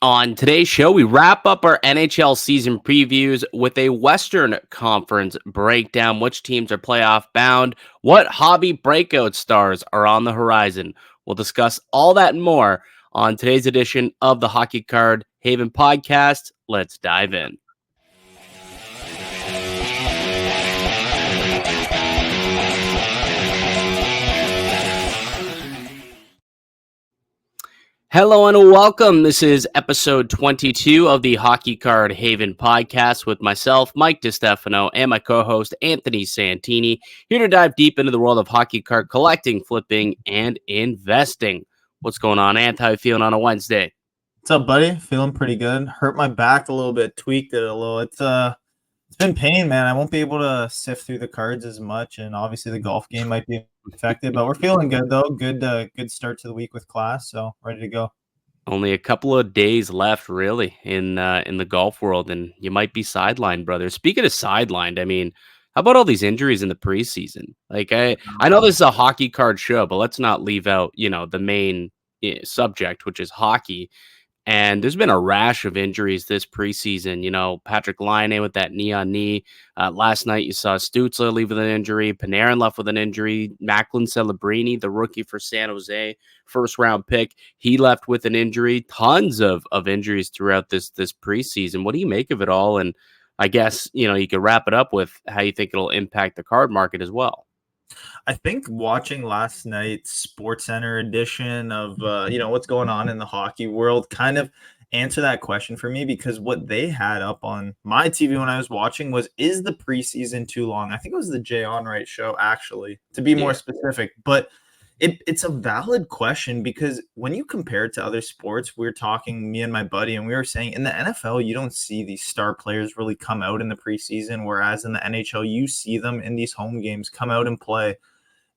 On today's show, we wrap up our NHL season previews with a Western Conference breakdown. Which teams are playoff bound? What hobby breakout stars are on the horizon? We'll discuss all that and more on today's edition of the Hockey Card Haven podcast. Let's dive in. Hello and welcome. This is episode 22 of the Hockey Card Haven podcast with myself, Mike Distefano, and my co-host, Anthony Santini, here to dive deep into the world of hockey card collecting, flipping, and investing. What's going on, Anth? How you feeling on a Wednesday? What's up, buddy? Feeling pretty good. Hurt my back a little bit, tweaked it a little. It's been pain, man. I won't be able to sift through the cards as much, and obviously the golf game might be affected, but we're feeling good though. Good start to the week with class, so ready to go. Only a couple of days left, really, in the golf world, and you might be sidelined, brother. Speaking of sidelined, I mean, how about all these injuries in the preseason? Like, I know this is a hockey card show, but let's not leave out, the main subject, which is hockey. And there's been a rash of injuries this preseason. Patrick Laine with that knee on knee. Last night, you saw Stützle leave with an injury. Panarin left with an injury. Macklin Celebrini, the rookie for San Jose, first-round pick, he left with an injury. Tons of injuries throughout this preseason. What do you make of it all? And I guess, you could wrap it up with how you think it'll impact the card market as well. I think watching last night's SportsCenter edition of what's going on in the hockey world kind of answer that question for me, because what they had up on my TV when I was watching was, is the preseason too long? I think it was the Jay Onrait show, actually, to be more specific. But it's a valid question, because when you compare it to other sports, we were talking, me and my buddy, and we were saying in the NFL, you don't see these star players really come out in the preseason, whereas in the NHL, you see them in these home games come out and play.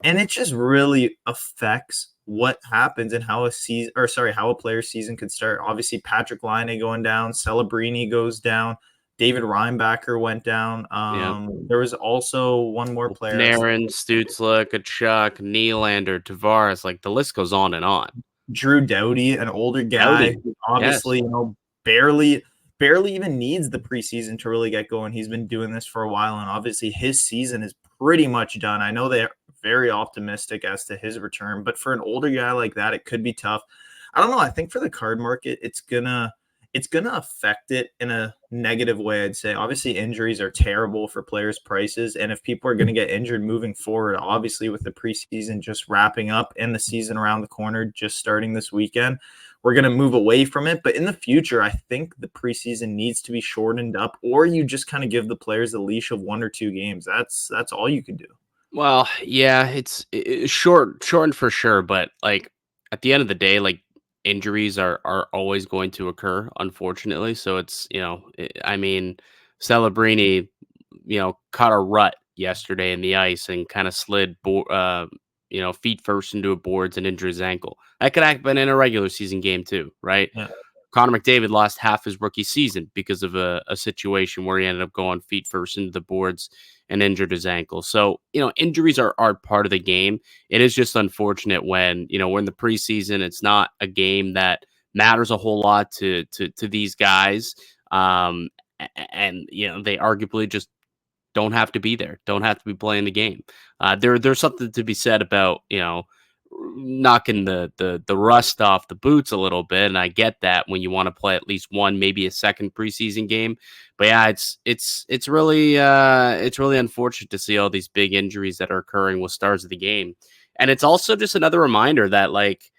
And it just really affects what happens and how a player's season could start. Obviously, Patrick Laine going down, Celebrini goes down, David Reinbacher went down. There was also one more player. Panarin, Stützle, Tkachuk, Nylander, Tavares, like the list goes on and on. Drew Doughty, an older guy, who obviously, barely even needs the preseason to really get going. He's been doing this for a while, and obviously his season is pretty much done. I know they're very optimistic as to his return, but for an older guy like that, it could be tough. I don't know. I think for the card market, it's gonna affect it in a negative way, I'd say. Obviously, injuries are terrible for players' prices, and if people are going to get injured moving forward, obviously with the preseason just wrapping up and the season around the corner just starting this weekend, we're going to move away from it. But in the future, I think the preseason needs to be shortened up, or you just kind of give the players a leash of 1 or 2 games. That's all you can do. Well, yeah, it's shortened for sure, but like at the end of the day, like injuries are always going to occur, unfortunately. So it's I mean, Celebrini, caught a rut yesterday in the ice and kind of slid, feet first into a boards and injured his ankle. That could happen in a regular season game too, right? Yeah. Connor McDavid lost half his rookie season because of a situation where he ended up going feet first into the boards and injured his ankle. So, injuries are part of the game. It is just unfortunate when, we're in the preseason. It's not a game that matters a whole lot to these guys. And they arguably just don't have to be there, don't have to be playing the game. There's something to be said about, knocking the rust off the boots a little bit, and I get that when you want to play at least one, maybe a second preseason game. But yeah, it's really unfortunate to see all these big injuries that are occurring with stars of the game, and it's also just another reminder that like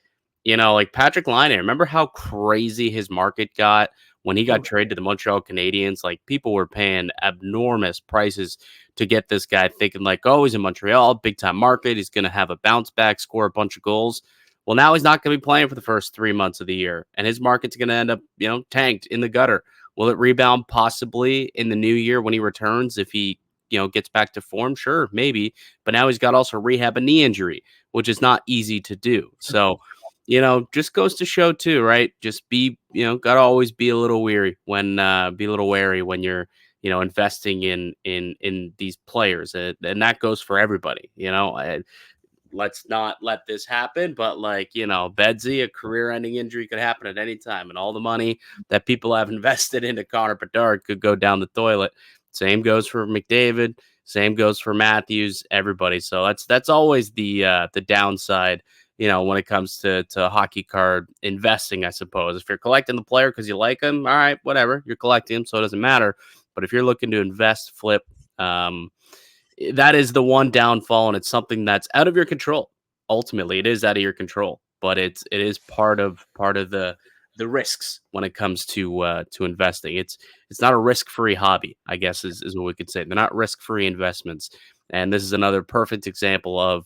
Patrick Laine, remember how crazy his market got when he got traded to the Montreal Canadiens? Like, people were paying enormous prices to get this guy, thinking like, oh, he's in Montreal, big time market. He's going to have a bounce back, score a bunch of goals. Well, now he's not going to be playing for the first 3 months of the year, and his market's going to end up, tanked in the gutter. Will it rebound possibly in the new year when he returns? If he, gets back to form, sure, maybe. But now he's got also rehab a knee injury, which is not easy to do. So, just goes to show too, right? Just be, gotta always be a little wary when you're, investing in these players, and that goes for everybody. let's not let this happen. But like, Bedsy, a career-ending injury could happen at any time, and all the money that people have invested into Connor Bedard could go down the toilet. Same goes for McDavid. Same goes for Matthews. Everybody. So that's always the downside. When it comes to hockey card investing, I suppose. If you're collecting the player because you like them, all right, whatever. You're collecting them, so it doesn't matter. But if you're looking to invest, flip, that is the one downfall, and it's something that's out of your control. Ultimately, it is out of your control, but it is part of the risks when it comes to investing. It's not a risk-free hobby, I guess is what we could say. They're not risk-free investments. And this is another perfect example of,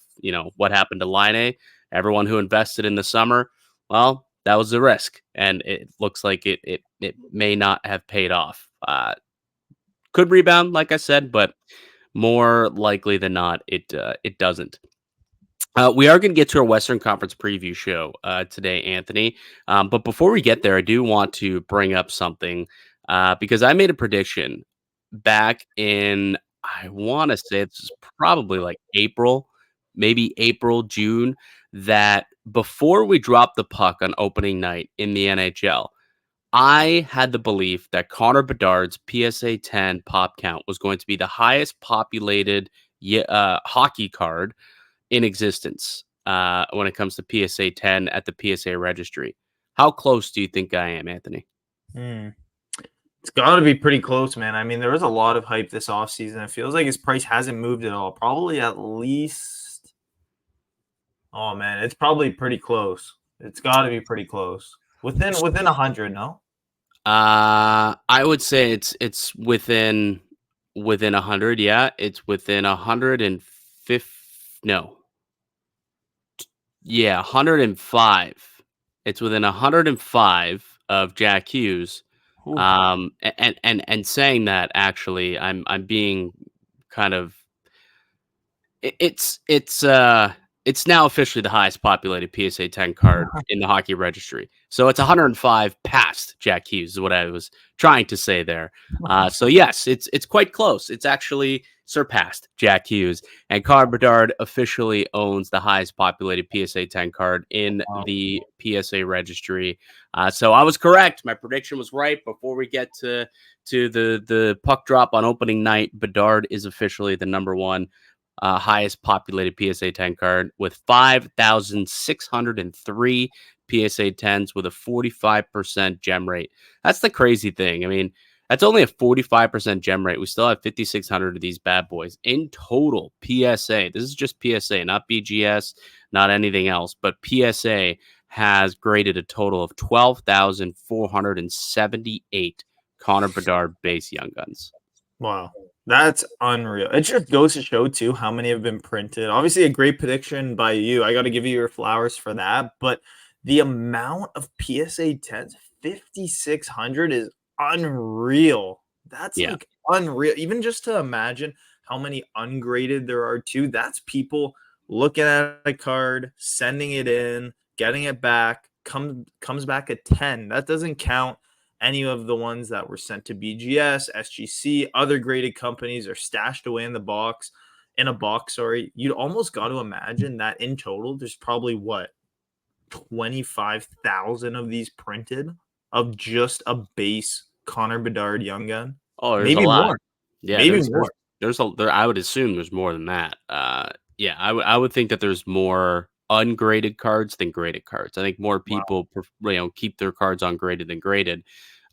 what happened to Line. Everyone who invested in the summer, well, that was the risk, and it looks like it may not have paid off. Could rebound, like I said, but more likely than not, it doesn't. We are going to get to our Western Conference preview show today, Anthony. But before we get there, I do want to bring up something because I made a prediction back in, I want to say it's probably like April, maybe April, June, that before we drop the puck on opening night in the NHL, I had the belief that Connor Bedard's PSA 10 pop count was going to be the highest populated hockey card in existence when it comes to PSA 10 at the PSA registry. How close do you think I am, Anthony? Hmm. It's got to be pretty close, man. I mean, there was a lot of hype this offseason. It feels like his price hasn't moved at all. Probably at least, oh man, it's probably pretty close. It's got to be pretty close. Within 100, no? I would say it's within 100. Yeah, it's within 150. No, yeah, 105. It's within 105 of Jack Hughes. Ooh. And saying that, actually, I'm being kind of it it's now officially the highest populated PSA 10 card in the hockey registry. So it's 105 past Jack Hughes is what I was trying to say there. So yes, it's quite close. It's actually surpassed Jack Hughes, and Connor Bedard officially owns the highest populated PSA 10 card in Wow. the PSA registry. So I was correct. My prediction was right. Before we get to the puck drop on opening night, Bedard is officially the number one highest populated PSA 10 card with 5,603 PSA 10s with a 45% gem rate. That's the crazy thing. I mean, that's only a 45% gem rate. We still have 5,600 of these bad boys in total. PSA. This is just PSA, not BGS, not anything else, but PSA has graded a total of 12,478 Connor Bedard base Young Guns. Wow. That's unreal. It just goes to show too how many have been printed. Obviously, a great prediction by you. I got to give you your flowers for that. But the amount of PSA 10s, 5,600 is unreal. That's Yeah. like unreal. Even just to imagine how many ungraded there are too. That's people looking at a card, sending it in, getting it back, comes back at 10. That doesn't count any of the ones that were sent to BGS, SGC, other graded companies are stashed away in a box. Sorry. You'd almost got to imagine that in total, there's probably 25,000 of these printed of just a base Connor Bedard Young Gun. Oh, there's a Maybe lot. more. Yeah, Maybe there's more. I would assume there's more than that. Yeah, I would think that there's more ungraded cards than graded cards. I think more Wow. people keep their cards ungraded than graded.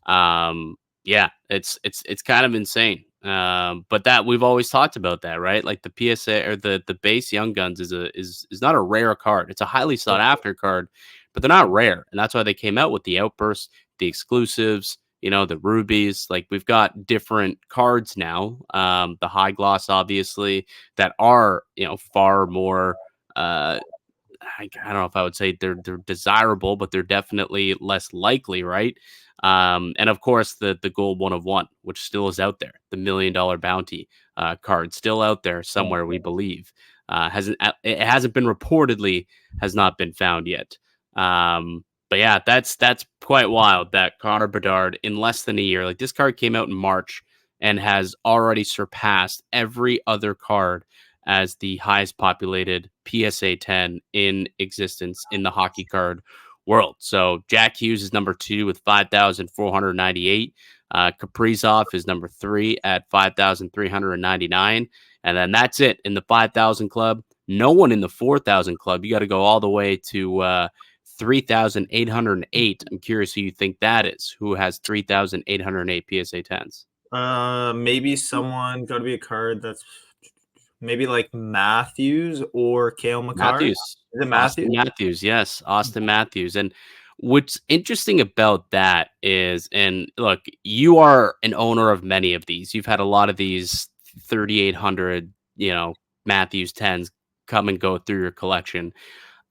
Yeah, it's kind of insane. But that we've always talked about that, right? Like the PSA or the base Young Guns is not a rare card. It's a highly sought after card, but they're not rare, and that's why they came out with the outbursts, the exclusives, the rubies. Like we've got different cards now. The high gloss, obviously, that are far more. I don't know if I would say they're desirable, but they're definitely less likely, right? And of course, the gold 1 of 1, which still is out there, the $1 million bounty card, still out there somewhere, we believe. It hasn't been reportedly has not been found yet. But yeah, that's quite wild that Connor Bedard in less than a year, like this card came out in March and has already surpassed every other card as the highest populated PSA 10 in existence in the hockey card world. So Jack Hughes is number 2 with 5,498. Kaprizov is number 3 at 5,399. And then that's it in the 5,000 club. No one in the 4,000 club. You got to go all the way to 3,808. I'm curious who you think that is. Who has 3,808 PSA 10s? Maybe someone got to be a card that's maybe like Matthews or Kale McCarr. Matthews. Is it Austin Matthews? Matthews. Yes, Austin Matthews. And what's interesting about that is, and look, you are an owner of many of these. You've had a lot of these 3,800, Matthews 10s come and go through your collection.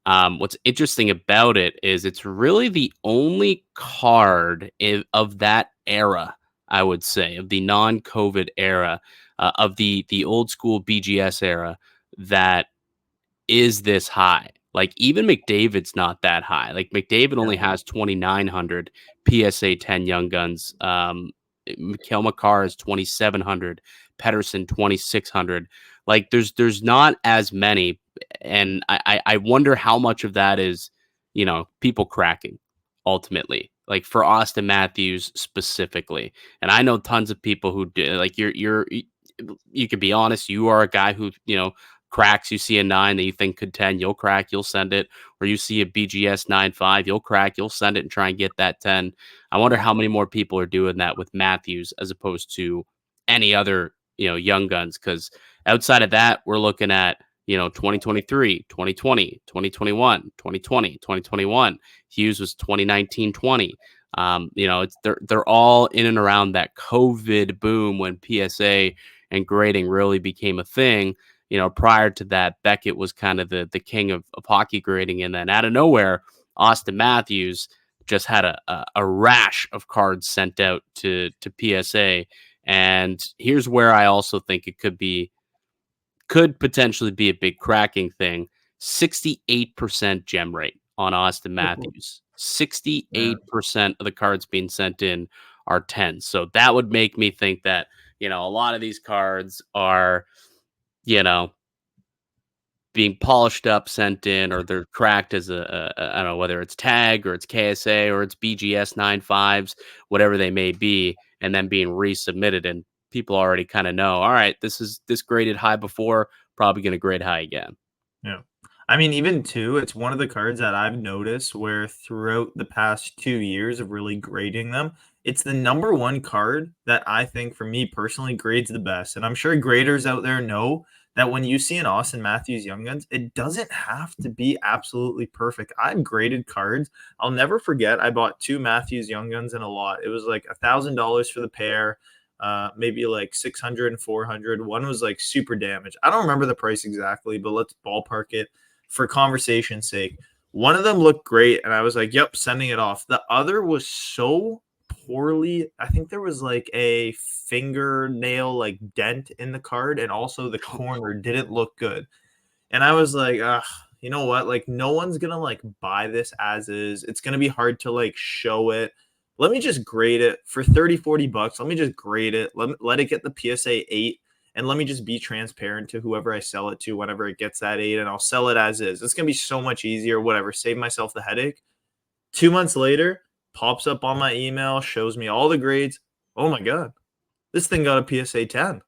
What's interesting about it is it's really the only card of that era, I would say, of the non-COVID era, of the old school BGS era, that is this high. Like even McDavid's not that high. Like McDavid only Yeah. has 2,900 PSA 10 Young Guns. Mikhail Makar is 2,700. Pedersen 2,600. Like there's not as many, and I wonder how much of that is people cracking ultimately. Like for Austin Matthews specifically, and I know tons of people who do. Like you can be honest. You are a guy who cracks. You see a 9 that you think could 10, you'll crack, you'll send it. Or you see a BGS 9.5, you'll crack, you'll send it and try and get that 10. I wonder how many more people are doing that with Matthews as opposed to any other, young guns. Because outside of that, we're looking at 2023, 2020, 2021, 2020, 2021. Hughes was 2019, 20. It's they're all in and around that COVID boom when PSA and grading really became a thing. Prior to that, Beckett was kind of the king of hockey grading. And then out of nowhere, Austin Matthews just had a rash of cards sent out to PSA. And here's where I also think it could potentially be a big cracking thing. 68% gem rate on Austin Matthews. Yeah. 68% of the cards being sent in are 10. So that would make me think that, a lot of these cards are, you know, being polished up, sent in, or they're cracked as I don't know whether it's tag or it's KSA or it's BGS 9.5s, whatever they may be, and then being resubmitted. And people already kind of know, all right, this graded high before, probably going to grade high again. Yeah. I mean, even too, it's one of the cards that I've noticed where throughout the past 2 years of really grading them, it's the number one card that I think for me personally grades the best. And I'm sure graders out there know that when you see an Austin Matthews Young Guns, it doesn't have to be absolutely perfect. I've graded cards. I'll never forget. I bought 2 Matthews Young Guns in a lot. It was like $1,000 for the pair. Maybe like 600 and 400. One was like super damaged. I don't remember the price exactly, but let's ballpark it for conversation's sake. One of them looked great, and I was like, yep, sending it off. The other was so poorly. I think there was like a fingernail like dent in the card, and also the corner didn't look good. And I was like, you know what? Like, no one's gonna like buy this as is. It's gonna be hard to like show it. Let me just grade it for 30, 40 bucks. Let me just grade it. Let it get the PSA 8. And let me just be transparent to whoever I sell it to whenever it gets that 8. And I'll sell it as is. It's gonna be so much easier, whatever. Save myself the headache. 2 months later, pops up on my email, shows me all the grades. Oh my God, this thing got a PSA 10.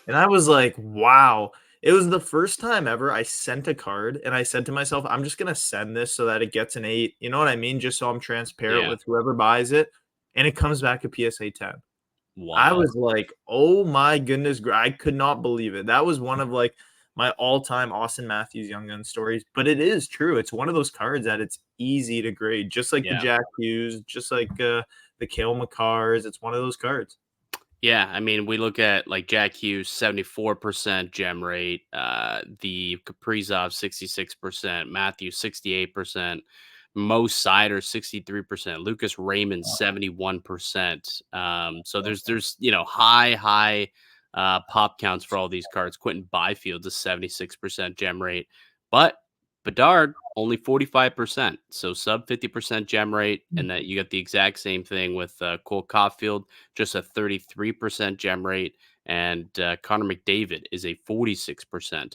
And I was like, wow. It was the first time ever I sent a card and I said to myself, I'm just going to send this so that it gets an 8. You know what I mean? Just so I'm transparent Yeah. with whoever buys it. And it comes back a PSA 10. I Wow. was like, oh my goodness. I could not believe it. That was one of like my all time Austin Matthews Young Gun stories. But it is true. It's one of those cards that it's easy to grade, just like the Yeah. Jack Hughes, just like the Kale McCarrs. It's one of those cards. Yeah, I mean, we look at like Jack Hughes, 74% gem rate, the Kaprizov, 66%, Matthew, 68%, Mo Sider, 63%, Lucas Raymond, 71%. So there's high pop counts for all these cards. Quentin Byfield's a 76% gem rate, but Bedard only 45%, so sub 50% gem rate, and that you get the exact same thing with Cole Caulfield, just a 33% gem rate, and Connor McDavid is a 46%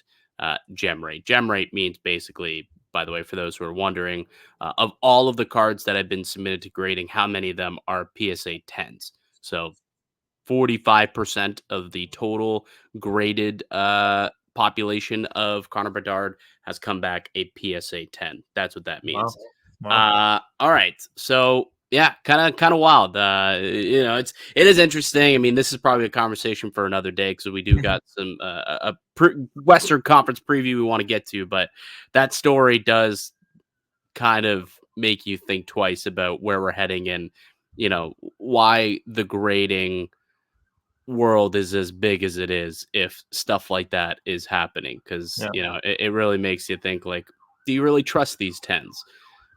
gem rate. Gem rate means basically, by the way, for those who are wondering, of all of the cards that have been submitted to grading, how many of them are PSA 10s? So 45% of the total graded population of Connor Bedard has come back a PSA 10. That's what that Wow. means. Wow. All right. So yeah, kind of wild. It is interesting. I mean, this is probably a conversation for another day because we do got some Western Conference preview we want to get to, but that story does kind of make you think twice about where we're heading and why the grading world is as big as it is if stuff like that is happening because Yeah. it really makes you think like, do you really trust these tens?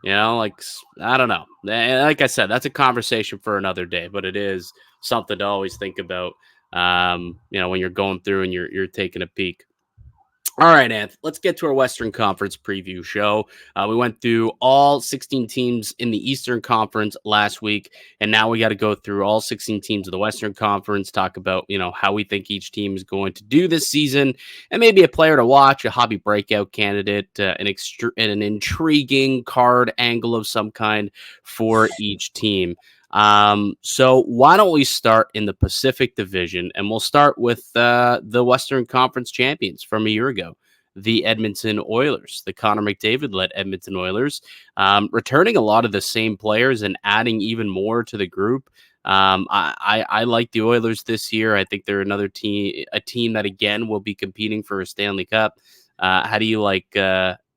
Like, I don't know. Like I said, that's a conversation for another day, but it is something to always think about when you're going through and you're taking a peek. All right, Anth, let's get to our Western Conference preview show. We went through all 16 teams in the Eastern Conference last week, and now we got to go through all 16 teams of the Western Conference, talk about, how we think each team is going to do this season, and maybe a player to watch, a hobby breakout candidate, an intriguing card angle of some kind for each team. So why don't we start in the Pacific Division, and we'll start with the Western Conference champions from a year ago, the Edmonton Oilers, the Connor McDavid-led Edmonton Oilers, returning a lot of the same players and adding even more to the group. I like the Oilers this year. I think they're a team that again will be competing for a Stanley Cup. How do you like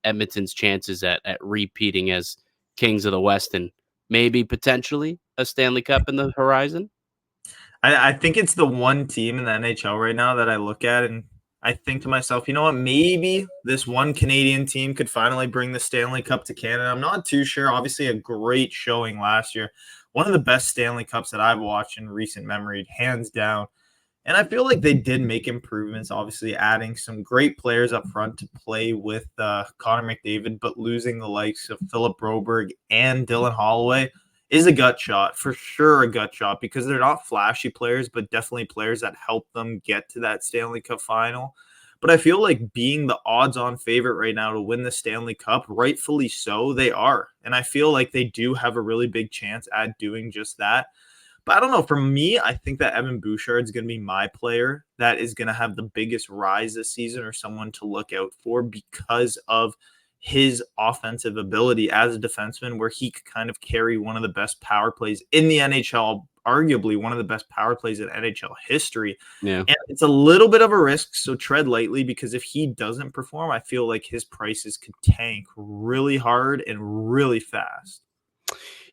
Edmonton's chances at repeating as Kings of the West and maybe potentially a Stanley Cup in the horizon? I think it's the one team in the NHL right now that I look at and I think to myself, you know what, maybe this one Canadian team could finally bring the Stanley Cup to Canada. I'm not too sure. Obviously, a great showing last year. One of the best Stanley Cups that I've watched in recent memory, hands down. And I feel like they did make improvements, obviously adding some great players up front to play with Connor McDavid, but losing the likes of Philip Broberg and Dylan Holloway is a gut shot, for sure a gut shot, because they're not flashy players, but definitely players that help them get to that Stanley Cup final. But I feel like being the odds-on favorite right now to win the Stanley Cup, rightfully so, they are. And I feel like they do have a really big chance at doing just that. But I don't know. For me, I think that Evan Bouchard is going to be my player that is going to have the biggest rise this season, or someone to look out for because of his offensive ability as a defenseman, where he could kind of carry one of the best power plays in the NHL, arguably one of the best power plays in NHL history. Yeah. And it's a little bit of a risk, so tread lightly, because if he doesn't perform, I feel like his prices could tank really hard and really fast.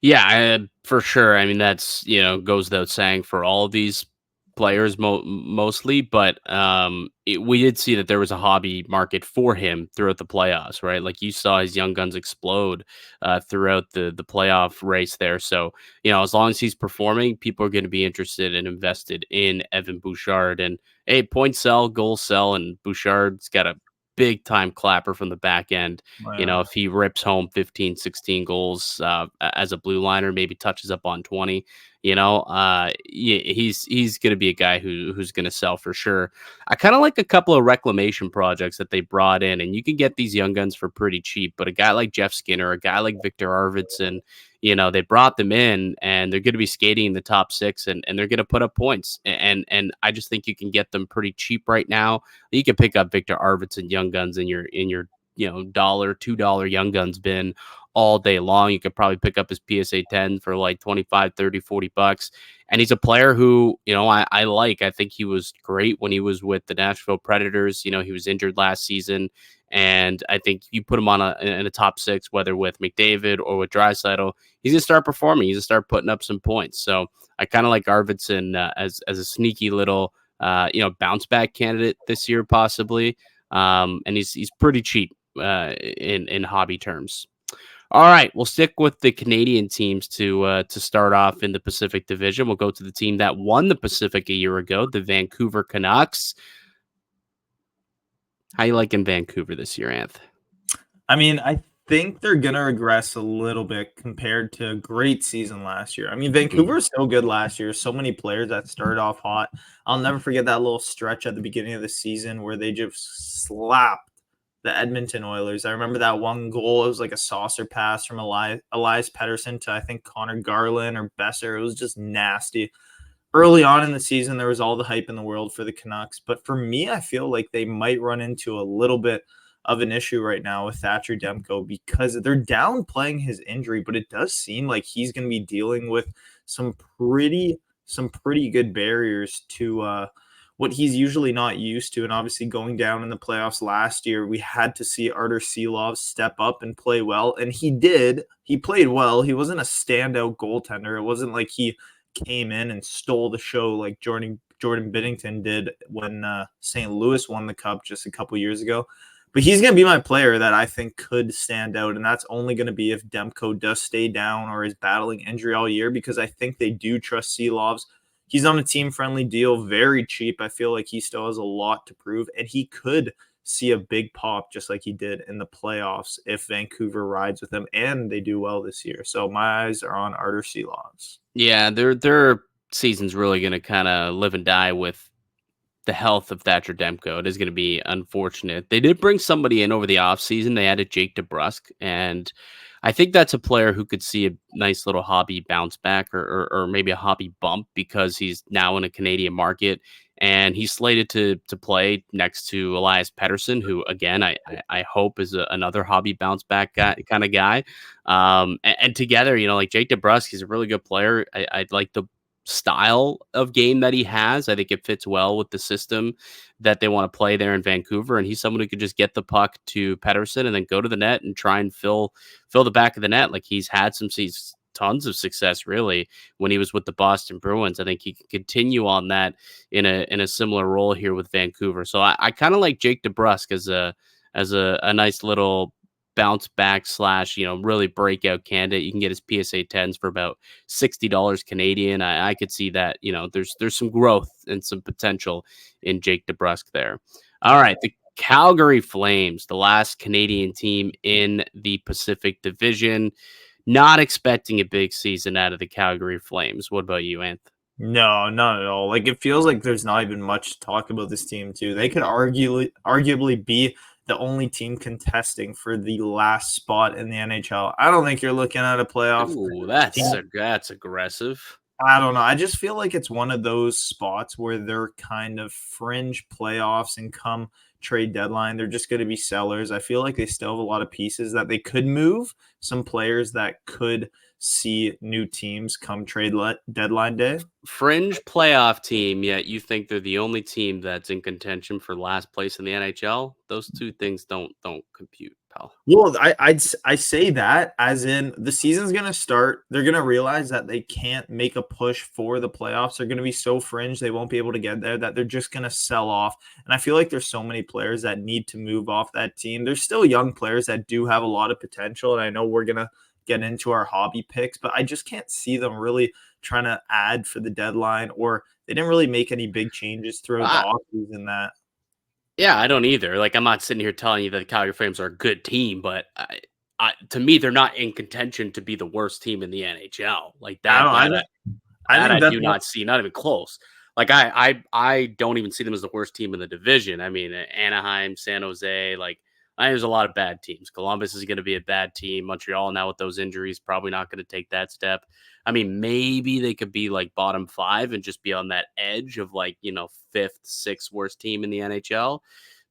Yeah, for sure. I mean, that's, goes without saying for all of these players mostly, but we did see that there was a hobby market for him throughout the playoffs, right? Like you saw his young guns explode throughout the playoff race there. So, as long as he's performing, people are going to be interested and invested in Evan Bouchard. And hey, point sell, goal sell, and Bouchard's got a big time clapper from the back end. If he rips home 15, 16 goals as a blue liner, maybe touches up on 20, he's going to be a guy who's going to sell for sure. I kind of like a couple of reclamation projects that they brought in, and you can get these young guns for pretty cheap, but a guy like Jeff Skinner, a guy like Victor Arvidsson, they brought them in and they're going to be skating in the top six and they're going to put up points. And I just think you can get them pretty cheap right now. You can pick up Victor Arvidsson young guns in your $1, $2 young guns bin all day long. You could probably pick up his PSA 10 for like 25, 30, 40 bucks. And he's a player who, I like. I think he was great when he was with the Nashville Predators. He was injured last season. And I think you put him in a top six, whether with McDavid or with Draisaitl, he's going to start performing. He's going to start putting up some points. So I kind of like Arvidsson as a sneaky little, bounce back candidate this year, possibly. And he's pretty cheap in hobby terms. All right, we'll stick with the Canadian teams to start off in the Pacific Division. We'll go to the team that won the Pacific a year ago, the Vancouver Canucks. How you liking Vancouver this year, Anth? I mean, I think they're gonna regress a little bit compared to a great season last year. I mean, Vancouver Mhm. was so good last year. So many players that started off hot. I'll never forget that little stretch at the beginning of the season where they just slapped the Edmonton Oilers. I remember that one goal. It was like a saucer pass from Elias Pettersson to I think Connor Garland or Besser. It was just nasty. Early on in the season, there was all the hype in the world for the Canucks. But for me, I feel like they might run into a little bit of an issue right now with Thatcher Demko because they're downplaying his injury, but it does seem like he's going to be dealing with some pretty good barriers to what he's usually not used to. And obviously, going down in the playoffs last year, we had to see Artur Silovs step up and play well, and he did. He played well. He wasn't a standout goaltender. It wasn't like he came in and stole the show like Jordan Binnington did when St. Louis won the cup just a couple years ago. But he's going to be my player that I think could stand out, and that's only going to be if Demko does stay down or is battling injury all year, because I think they do trust Silovs. He's on a team-friendly deal, very cheap. I feel like he still has a lot to prove, and he could see a big pop just like he did in the playoffs if Vancouver rides with him and they do well this year. So my eyes are on Artur Silovs. Yeah, their season's really gonna kinda live and die with the health of Thatcher Demko. It is going to be unfortunate. They did bring somebody in over the offseason. They added Jake DeBrusk, and I think that's a player who could see a nice little hobby bounce back or maybe a hobby bump because he's now in a Canadian market and he's slated to play next to Elias Pettersson, who again I hope is another hobby bounce back guy, kind of guy. And together, like Jake DeBrusk, he's a really good player. I like the style of game that he has. I think it fits well with the system that they want to play there in Vancouver. And he's someone who could just get the puck to Pettersson and then go to the net and try and fill the back of the net. Like he's had tons of success really when he was with the Boston Bruins. I think he can continue on that in a similar role here with Vancouver. So I kind of like Jake DeBrusk as a nice little bounce back slash, really breakout candidate. You can get his PSA 10s for about $60 Canadian. I could see that, there's some growth and some potential in Jake DeBrusk there. All right. The Calgary Flames, the last Canadian team in the Pacific Division. Not expecting a big season out of the Calgary Flames. What about you, Anth? No, not at all. Like it feels like there's not even much to talk about this team too. They could arguably be the only team contesting for the last spot in the NHL. I don't think you're looking at a playoff Ooh, team. that's aggressive. I don't know. I just feel like it's one of those spots where they're kind of fringe playoffs, and come trade deadline, they're just going to be sellers. I feel like they still have a lot of pieces that they could move, some players that could see new teams come deadline day. Fringe playoff team, yet you think they're the only team that's in contention for last place in the NHL. Those two things don't compute, pal. Well, I say that as in the season's gonna start. They're gonna realize that they can't make a push for the playoffs. They're gonna be so fringe they won't be able to get there that they're just gonna sell off. And I feel like there's so many players that need to move off that team. There's still young players that do have a lot of potential, and I know we're gonna get into our hobby picks, but I just can't see them really trying to add for the deadline, or they didn't really make any big changes throughout the offseason that. Yeah, I don't either. Like, I'm not sitting here telling you that the Calgary Flames are a good team, but to me, they're not in contention to be the worst team in the NHL. Like I that, don't that, I I, think I that think I that's do not see, not even close. Like I don't even see them as the worst team in the division. I mean, Anaheim, San Jose, like there's a lot of bad teams. Columbus is going to be a bad team. Montreal now with those injuries probably not going to take that step. I mean, maybe they could be like bottom 5 and just be on that edge of like, fifth, sixth worst team in the NHL,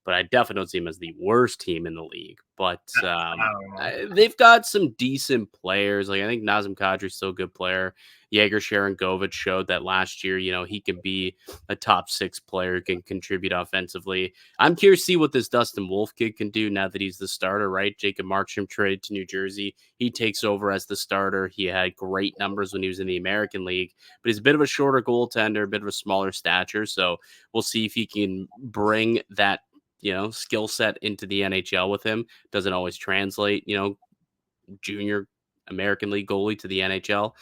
but I definitely don't see them as the worst team in the league. But I don't know. they've got some decent players. Like I think Nazem Kadri's still a good player. Jaeger Sharangovich showed that last year, he can be a top 6 player, can contribute offensively. I'm curious to see what this Dustin Wolf kid can do now that he's the starter, right? Jacob Markstrom traded to New Jersey. He takes over as the starter. He had great numbers when he was in the American League, but he's a bit of a shorter goaltender, a bit of a smaller stature. So we'll see if he can bring that skill set into the NHL with him. Doesn't always translate, junior American League goalie to the NHL.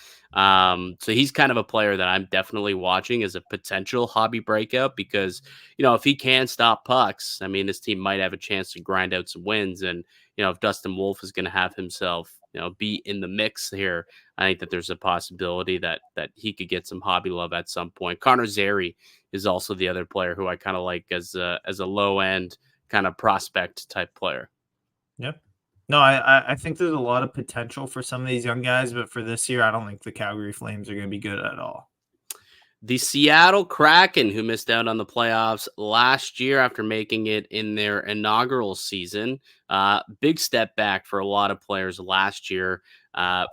So he's kind of a player that I'm definitely watching as a potential hobby breakout because, if he can stop pucks, I mean, this team might have a chance to grind out some wins. And, if Dustin Wolf is going to have himself, be in the mix here, I think that there's a possibility that he could get some hobby love at some point. Connor Zary is also the other player who I kind of like as a low end kind of prospect type player. Yep. No, I think there's a lot of potential for some of these young guys, but for this year, I don't think the Calgary Flames are going to be good at all. The Seattle Kraken, who missed out on the playoffs last year after making it in their inaugural season. Big step back for a lot of players last year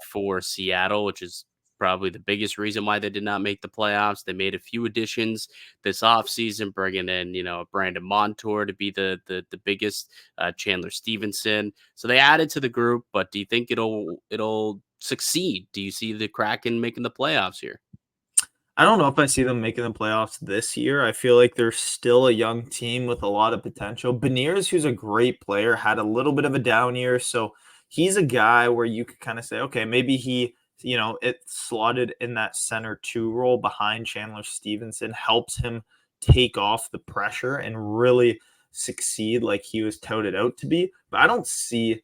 for Seattle, which is probably the biggest reason why they did not make the playoffs. They made a few additions this offseason, bringing in, Brandon Montour to be the biggest, Chandler Stevenson. So they added to the group, but do you think it'll succeed? Do you see the Kraken making the playoffs here? I don't know if I see them making the playoffs this year. I feel like they're still a young team with a lot of potential. Beniers, who's a great player, had a little bit of a down year. So he's a guy where you could kind of say, okay, maybe it slotted in that center two role behind Chandler Stevenson helps him take off the pressure and really succeed like he was touted out to be. But I don't see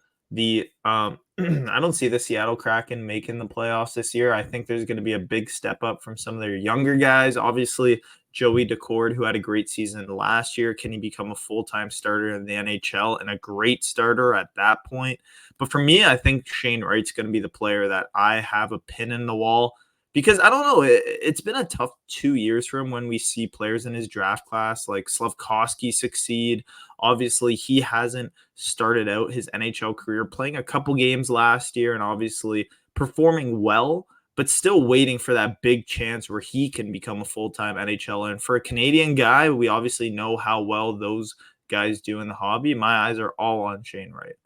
I don't see the Seattle Kraken making the playoffs this year. I think there's going to be a big step up from some of their younger guys. Obviously, Joey Decord, who had a great season last year, can he become a full-time starter in the NHL and a great starter at that point? But for me, I think Shane Wright's going to be the player that I have a pin in the wall because I don't know. It's been a tough 2 years for him when we see players in his draft class like Slavkovsky succeed. Obviously, he hasn't started out his NHL career playing a couple games last year and obviously performing well, but still waiting for that big chance where he can become a full-time NHLer. And for a Canadian guy, we obviously know how well those guys do in the hobby. My eyes are all on Shane Wright.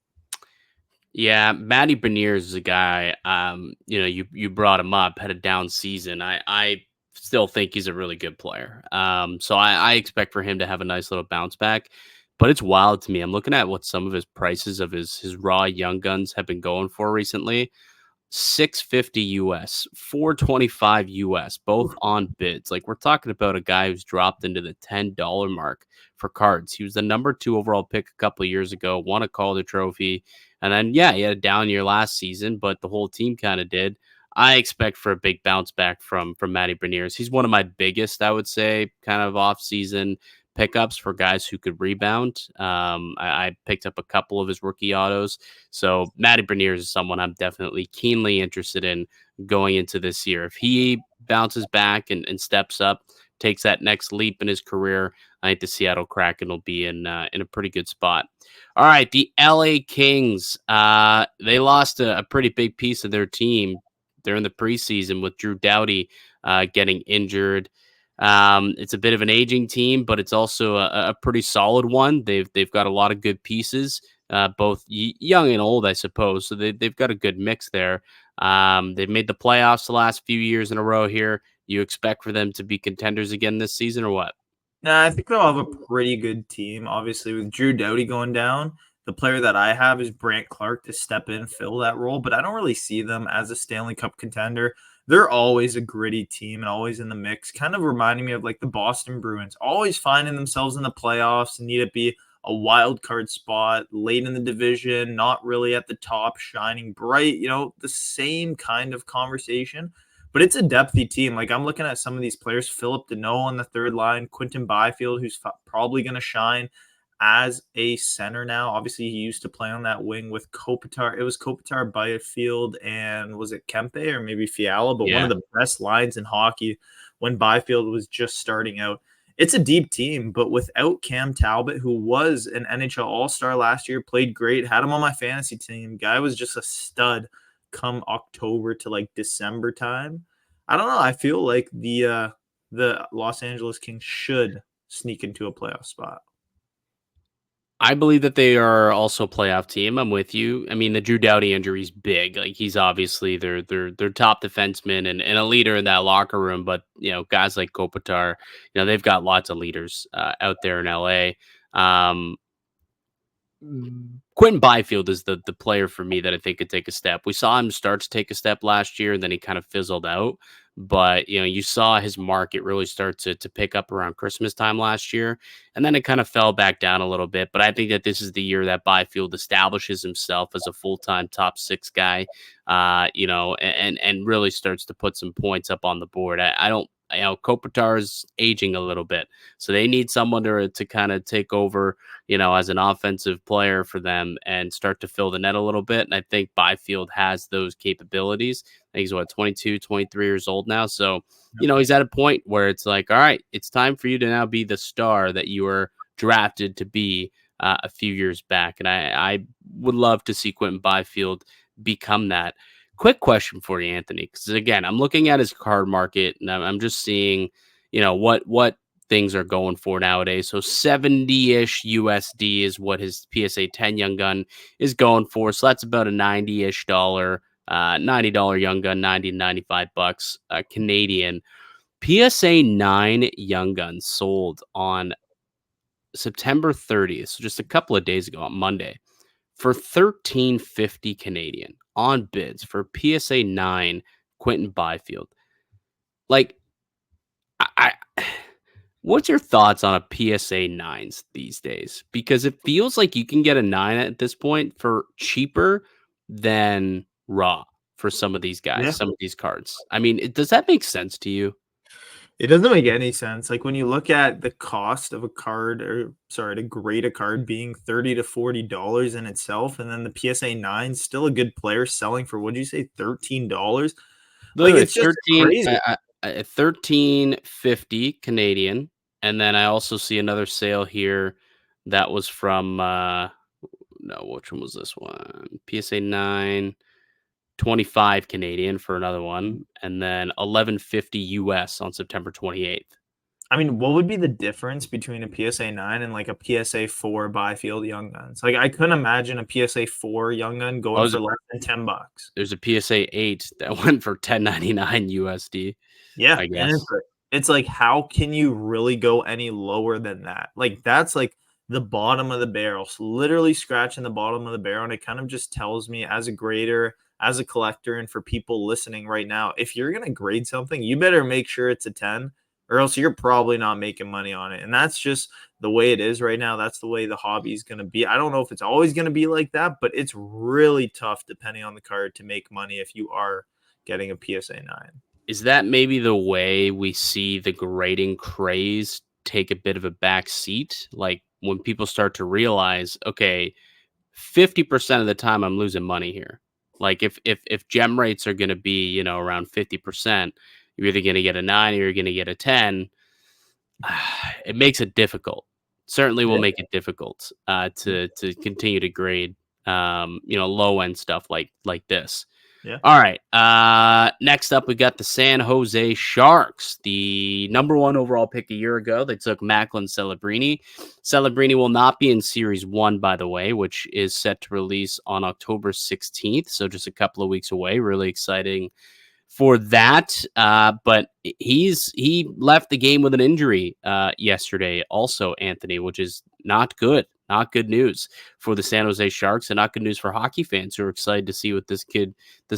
Yeah, Matty Beniers is a guy. You brought him up, had a down season. I still think he's a really good player. So I expect for him to have a nice little bounce back. But it's wild to me. I'm looking at what some of his prices of his raw young guns have been going for recently. 650 US, 425 US, both on bids. Like we're talking about a guy who's dropped into the $10 mark for cards. He was the number 2 overall pick a couple of years ago, won a Calder Trophy, and then he had a down year last season, but the whole team kind of did. I expect for a big bounce back from Matty Beniers. He's one of my biggest, I would say, kind of off season pickups for guys who could rebound. I picked up a couple of his rookie autos. So Matty Beniers is someone I'm definitely keenly interested in going into this year. If he bounces back and steps up, takes that next leap in his career, I think the Seattle Kraken will be in a pretty good spot. All right, the LA Kings. They lost a pretty big piece of their team during the preseason with Drew Doughty getting injured. It's a bit of an aging team, but it's also a pretty solid one. They've got a lot of good pieces, both young and old, I suppose. So they've got a good mix there. They've made the playoffs the last few years in a row here. You expect for them to be contenders again this season or what? Nah, I think they'll have a pretty good team. Obviously, with Drew Doughty going down, the player that I have is Brant Clark to step in, fill that role, but I don't really see them as a Stanley Cup contender. They're always a gritty team and always in the mix, kind of reminding me of like the Boston Bruins, always finding themselves in the playoffs and need to be a wild card spot late in the division, not really at the top, shining bright, the same kind of conversation. But it's a depthy team. Like I'm looking at some of these players, Philip Deneau on the third line, Quinton Byfield, who's probably going to shine as a center now. Obviously, he used to play on that wing with Kopitar. It was Kopitar, Byfield, and was it Kempe or maybe Fiala? But one Yeah. of the best lines in hockey when Byfield was just starting out. It's a deep team, but without Cam Talbot, who was an NHL All-Star last year, played great, had him on my fantasy team. Guy was just a stud come October to like December time. I don't know. I feel like the Los Angeles Kings should sneak into a playoff spot. I believe that they are also a playoff team. I'm with you. I mean, the Drew Doughty injury is big. Like he's obviously their top defenseman and a leader in that locker room. But guys like Kopitar, they've got lots of leaders out there in LA. Um, Quentin Byfield is the player for me that I think could take a step. We saw him start to take a step last year, and then he kind of fizzled out. But you saw his market really start to pick up around Christmas time last year, and then it kind of fell back down a little bit. But I think that this is the year that Byfield establishes himself as a full time top six guy, and really starts to put some points up on the board. I don't. Kopitar's aging a little bit, so they need someone to kind of take over as an offensive player for them and start to fill the net a little bit. And I think Byfield has those capabilities. I think he's 22, 23 years old now. So, he's at a point where it's like, all right, it's time for you to now be the star that you were drafted to be a few years back. And I would love to see Quentin Byfield become that. Quick question for you, Anthony, because again, I'm looking at his card market and I'm just seeing, what things are going for nowadays. So 70-ish USD is what his PSA 10 Young Gun is going for. So that's about a $90-ish $90 Young Gun, 90 to 95 bucks Canadian. PSA 9 Young Gun sold on September 30th, so just a couple of days ago on Monday, for $13.50 Canadian on bids for PSA 9 Quentin Byfield. Like, I what's your thoughts on a PSA 9s these days? Because it feels like you can get a 9 at this point for cheaper than raw for some of these guys, Yeah. some of these cards. I mean, does that make sense to you? It doesn't make any sense. Like when you look at the cost of a card, or sorry, to grade a card being $30 to $40 in itself, and then the PSA 9 still a good player selling for, what'd you say, $13? Like Literally it's just crazy. 13.50 Canadian. And then I also see another sale here that was from no, which one was this one? PSA 9, 25 Canadian for another one, and then 11.50 US on September 28th. I mean, what would be the difference between a PSA 9 and like a PSA 4 Byfield Young Guns? Like I couldn't imagine a PSA 4 Young Gun going for less than $10. There's a PSA 8 that went for 10.99 USD. Yeah, I and guess. it's like, how can you really go any lower than that? Like, that's like the bottom of the barrel, so literally scratching the bottom of the barrel, and it kind of just tells me as a grader, as a collector, and for people listening right now, if you're gonna grade something, you better make sure it's a 10, or else you're probably not making money on it. And that's just the way it is right now. That's the way the hobby is gonna be. I don't know if it's always gonna be like that, but it's really tough depending on the card to make money if you are getting a PSA 9. Is that maybe the way we see the grading craze take a bit of a back seat? Like when people start to realize, okay, 50% of the time I'm losing money here. Like if gem rates are going to be, around 50%, you're either going to get a 9 or you're going to get a 10. It makes it difficult. Certainly will Yeah. make it difficult to continue to grade low end stuff like this. Yeah. All right. Next up, we got the San Jose Sharks, the number 1 overall pick a year ago. They took Macklin Celebrini. Celebrini will not be in Series 1, by the way, which is set to release on October 16th. So just a couple of weeks away. Really exciting for that. But he left the game with an injury yesterday also, Anthony, which is not good. Not good news for the San Jose Sharks, and not good news for hockey fans who are excited to see what this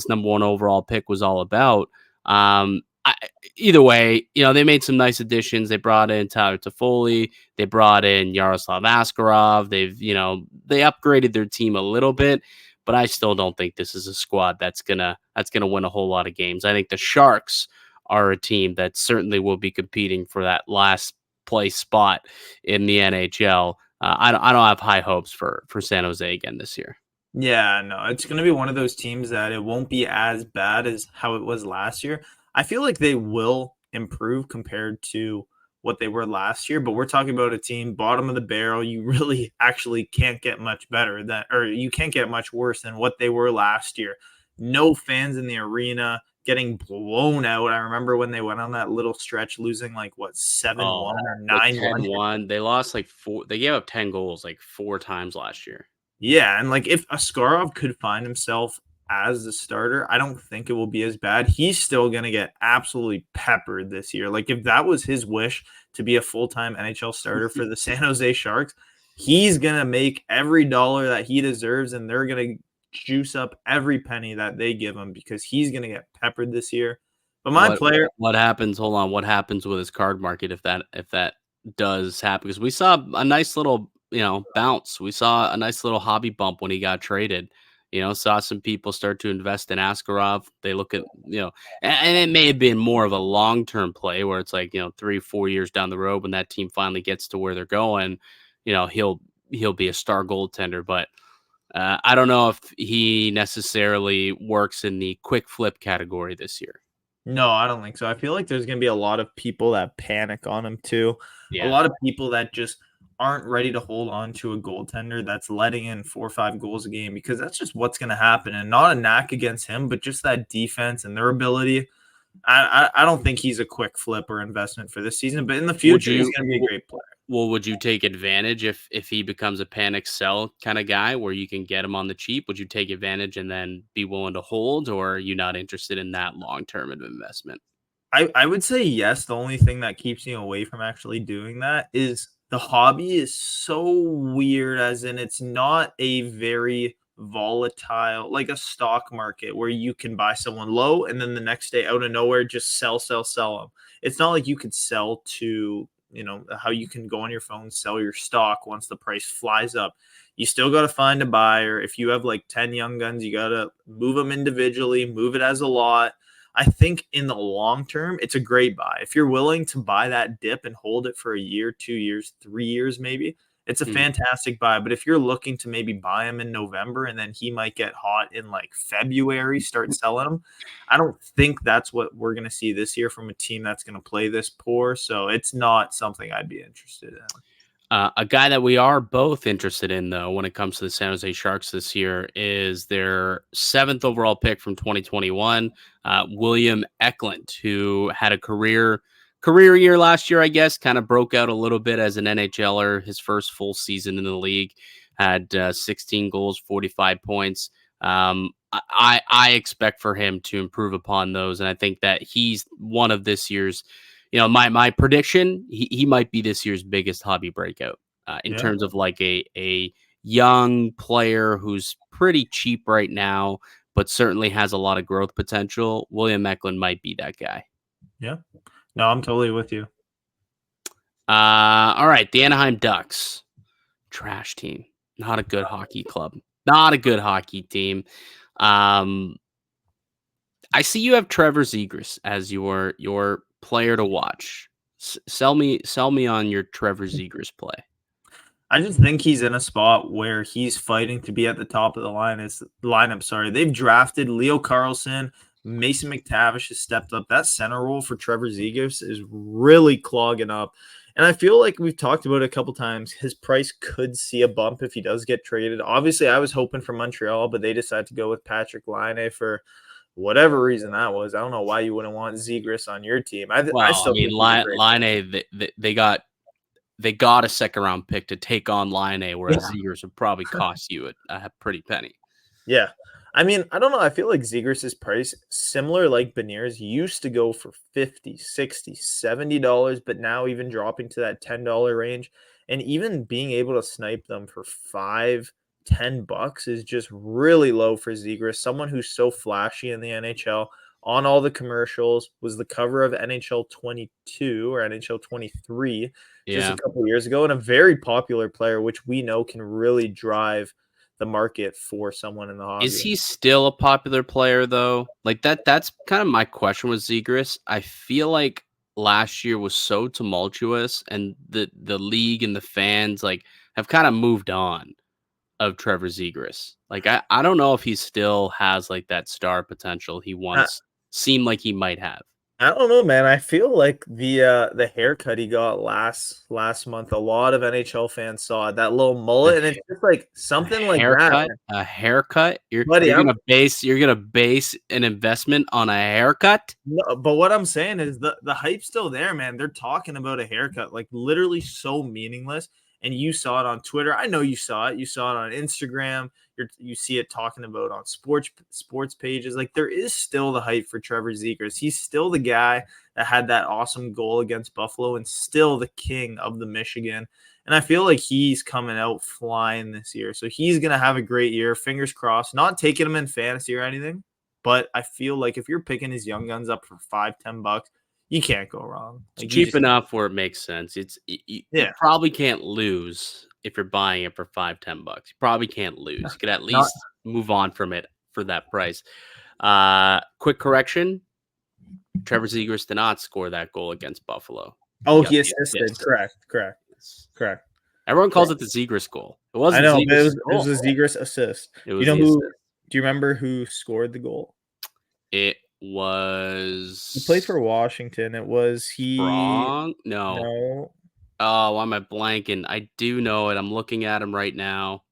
number 1 overall pick was all about. Either way, they made some nice additions. They brought in Tyler Toffoli. They brought in Yaroslav Askarov. They upgraded their team a little bit, but I still don't think this is a squad that's gonna win a whole lot of games. I think the Sharks are a team that certainly will be competing for that last place spot in the NHL. I don't have high hopes for San Jose again this year. Yeah, no, it's going to be one of those teams that it won't be as bad as how it was last year. I feel like they will improve compared to what they were last year, but we're talking about a team bottom of the barrel. You really actually can't get much better than, or you can't get much worse than what they were last year. No fans in the arena, getting blown out. I remember when they went on that little stretch, losing like 7-1 or 9-1. 10-1. They lost like 4. They gave up 10 goals like 4 times last year. Yeah, and like if Askarov could find himself as the starter, I don't think it will be as bad. He's still going to get absolutely peppered this year. Like if that was his wish to be a full-time NHL starter for the San Jose Sharks, he's going to make every dollar that he deserves, and they're going to juice up every penny that they give him because he's going to get peppered this year. But my player, what happens? Hold on, what happens with his card market if that does happen? Because we saw a nice little bounce. We saw a nice little hobby bump when he got traded. Saw some people start to invest in Askarov. They look at and it may have been more of a long term play where it's like 3-4 years down the road when that team finally gets to where they're going. He'll be a star goaltender, but. I don't know if he necessarily works in the quick flip category this year. no, I don't think so. I feel like there's going to be a lot of people that panic on him too. A Yeah. lot of people that just aren't ready to hold on to a goaltender that's letting in 4 or 5 goals a game because that's just what's going to happen. And not a knack against him, but just that defense and their ability. I don't think he's a quick flip or investment for this season, but in the future, he's going to be a great player. Well, would you take advantage if he becomes a panic sell kind of guy where you can get him on the cheap? Would you take advantage and then be willing to hold, or are you not interested in that long term of investment? I would say yes. The only thing that keeps me away from actually doing that is the hobby is so weird, as in it's not a very volatile like a stock market where you can buy someone low and then the next day out of nowhere just sell them. It's not like you could sell to how you can go on your phone, sell your stock once the price flies up. You still got to find a buyer. If you have like 10 young guns, you got to move them individually, move it as a lot. I think in the long term, it's a great buy. If you're willing to buy that dip and hold it for a year, 2 years, 3 years, maybe, it's a fantastic buy. But if you're looking to maybe buy him in November and then he might get hot in like February, start selling him, I don't think that's what we're going to see this year from a team that's going to play this poor. So it's not something I'd be interested in. A guy that we are both interested in, though, when it comes to the San Jose Sharks this year is their 7th overall pick from 2021, William Eklund, who had a career year last year, I guess, kind of broke out a little bit as an NHLer. His first full season in the league, had 16 goals, 45 points. I expect for him to improve upon those, and I think that he's one of this year's. My prediction, he might be this year's biggest hobby breakout in terms of like a young player who's pretty cheap right now, but certainly has a lot of growth potential. William Eklund might be that guy. Yeah. No, I'm totally with you. All right. The Anaheim Ducks, trash team. Not a good hockey club. Not a good hockey team. I see you have Trevor Zegras as your player to watch. Sell me on your Trevor Zegras play. I just think he's in a spot where he's fighting to be at the top of the lineup. Sorry, they've drafted Leo Carlson. Mason McTavish has stepped up. That center role for Trevor Zegras is really clogging up. And I feel like we've talked about it a couple times. His price could see a bump if he does get traded. Obviously, I was hoping for Montreal, but they decided to go with Patrick Laine for whatever reason that was. I don't know why you wouldn't want Zegras on your team. I Laine, they got a second round pick to take on Laine, whereas Zegras would probably cost you a pretty penny. Yeah. I mean, I don't know. I feel like Zegras' price, similar like Beniers, used to go for $50, $60, $70, but now even dropping to that $10 range. And even being able to snipe them for $5, $10 is just really low for Zegras. Someone who's so flashy in the NHL, on all the commercials, was the cover of NHL 22 or NHL 23 just a couple years ago, and a very popular player, which we know can really drive the market for someone in the hobby. Is he still a popular player though? Like that's kind of my question with Zegras. I feel like last year was so tumultuous and the league and the fans like have kind of moved on of Trevor Zegras. Like I don't know if he still has like that star potential he once seemed like he might have. I don't know, man. I feel like the haircut he got last month, a lot of NHL fans saw it, that little mullet, and it's just like something like that. A haircut? You're gonna base an investment on a haircut? No, but what I'm saying is the hype's still there, man. They're talking about a haircut, like literally so meaningless. And you saw it on Twitter. I know you saw it. You saw it on Instagram. You see it talking about on sports pages. Like there is still the hype for Trevor Zegras. He's still the guy that had that awesome goal against Buffalo and still the king of the Michigan. And I feel like he's coming out flying this year. So he's going to have a great year. Fingers crossed. Not taking him in fantasy or anything, but I feel like if you're picking his young guns up for $5-10, you can't go wrong. It's Like you cheap just enough where it makes sense. You yeah, probably can't lose if you're buying it for $5-10. You probably can't lose. You could at not least move on from it for that price. Quick correction: Trevor Zegras did not score that goal against Buffalo. oh, Got he the assisted. assist. Correct. Everyone calls it the Zegras goal. It I wasn't know, but Zegras' it was goal. a Zegras assist. It You was know the who? assist. Do you remember who scored the goal? It He played was for Washington. It was he. Sprong. No. No, Oh, why am I blanking? I do know it. I'm looking at him right now.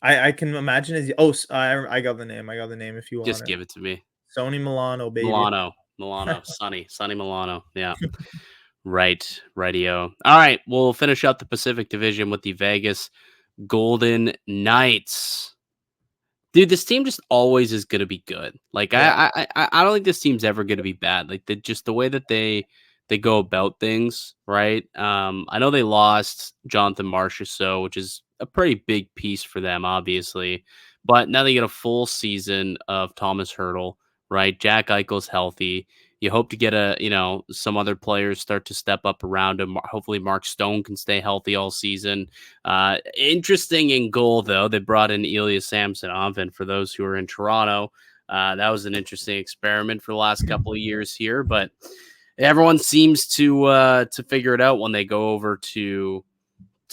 I can imagine his. Oh, I got the name. I got the name if you want Just it. give it to me. Sony Milano, baby. Milano, Sonny Milano. Yeah. Right, rightio. All right, we'll finish up the Pacific Division with the Vegas Golden Knights. Dude, this team just always is gonna be good. Like Yeah. I don't think this team's ever gonna be bad. Like just the way that they go about things, right? I know they lost Jonathan Marchessault, which is a pretty big piece for them, obviously. But now they get a full season of Thomas Hertl, right? Jack Eichel's healthy. You hope to get some other players start to step up around him. Hopefully, Mark Stone can stay healthy all season. Interesting in goal, though. They brought in Ilya Samsonov, and for those who are in Toronto, that was an interesting experiment for the last couple of years here. But everyone seems to figure it out when they go over to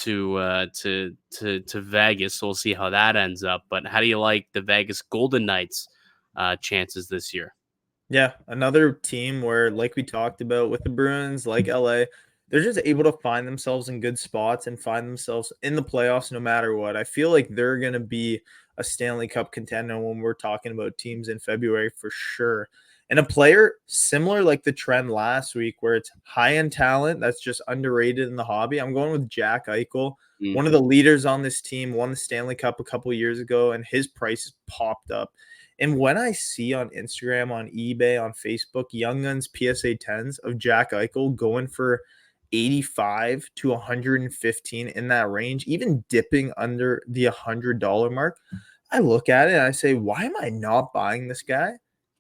Vegas. So we'll see how that ends up. But how do you like the Vegas Golden Knights' chances this year? Yeah, another team where, like we talked about with the Bruins, like LA, they're just able to find themselves in good spots and find themselves in the playoffs no matter what. I feel like they're going to be a Stanley Cup contender when we're talking about teams in February for sure. And a player similar like the trend last week where it's high end talent that's just underrated in the hobby. I'm going with Jack Eichel, one of the leaders on this team, won the Stanley Cup a couple of years ago, and his price popped up. And when I see on Instagram, on eBay, on Facebook, Young Guns PSA 10s of Jack Eichel going for 85 to 115 in that range, even dipping under the $100 mark, I look at it and I say, why am I not buying this guy?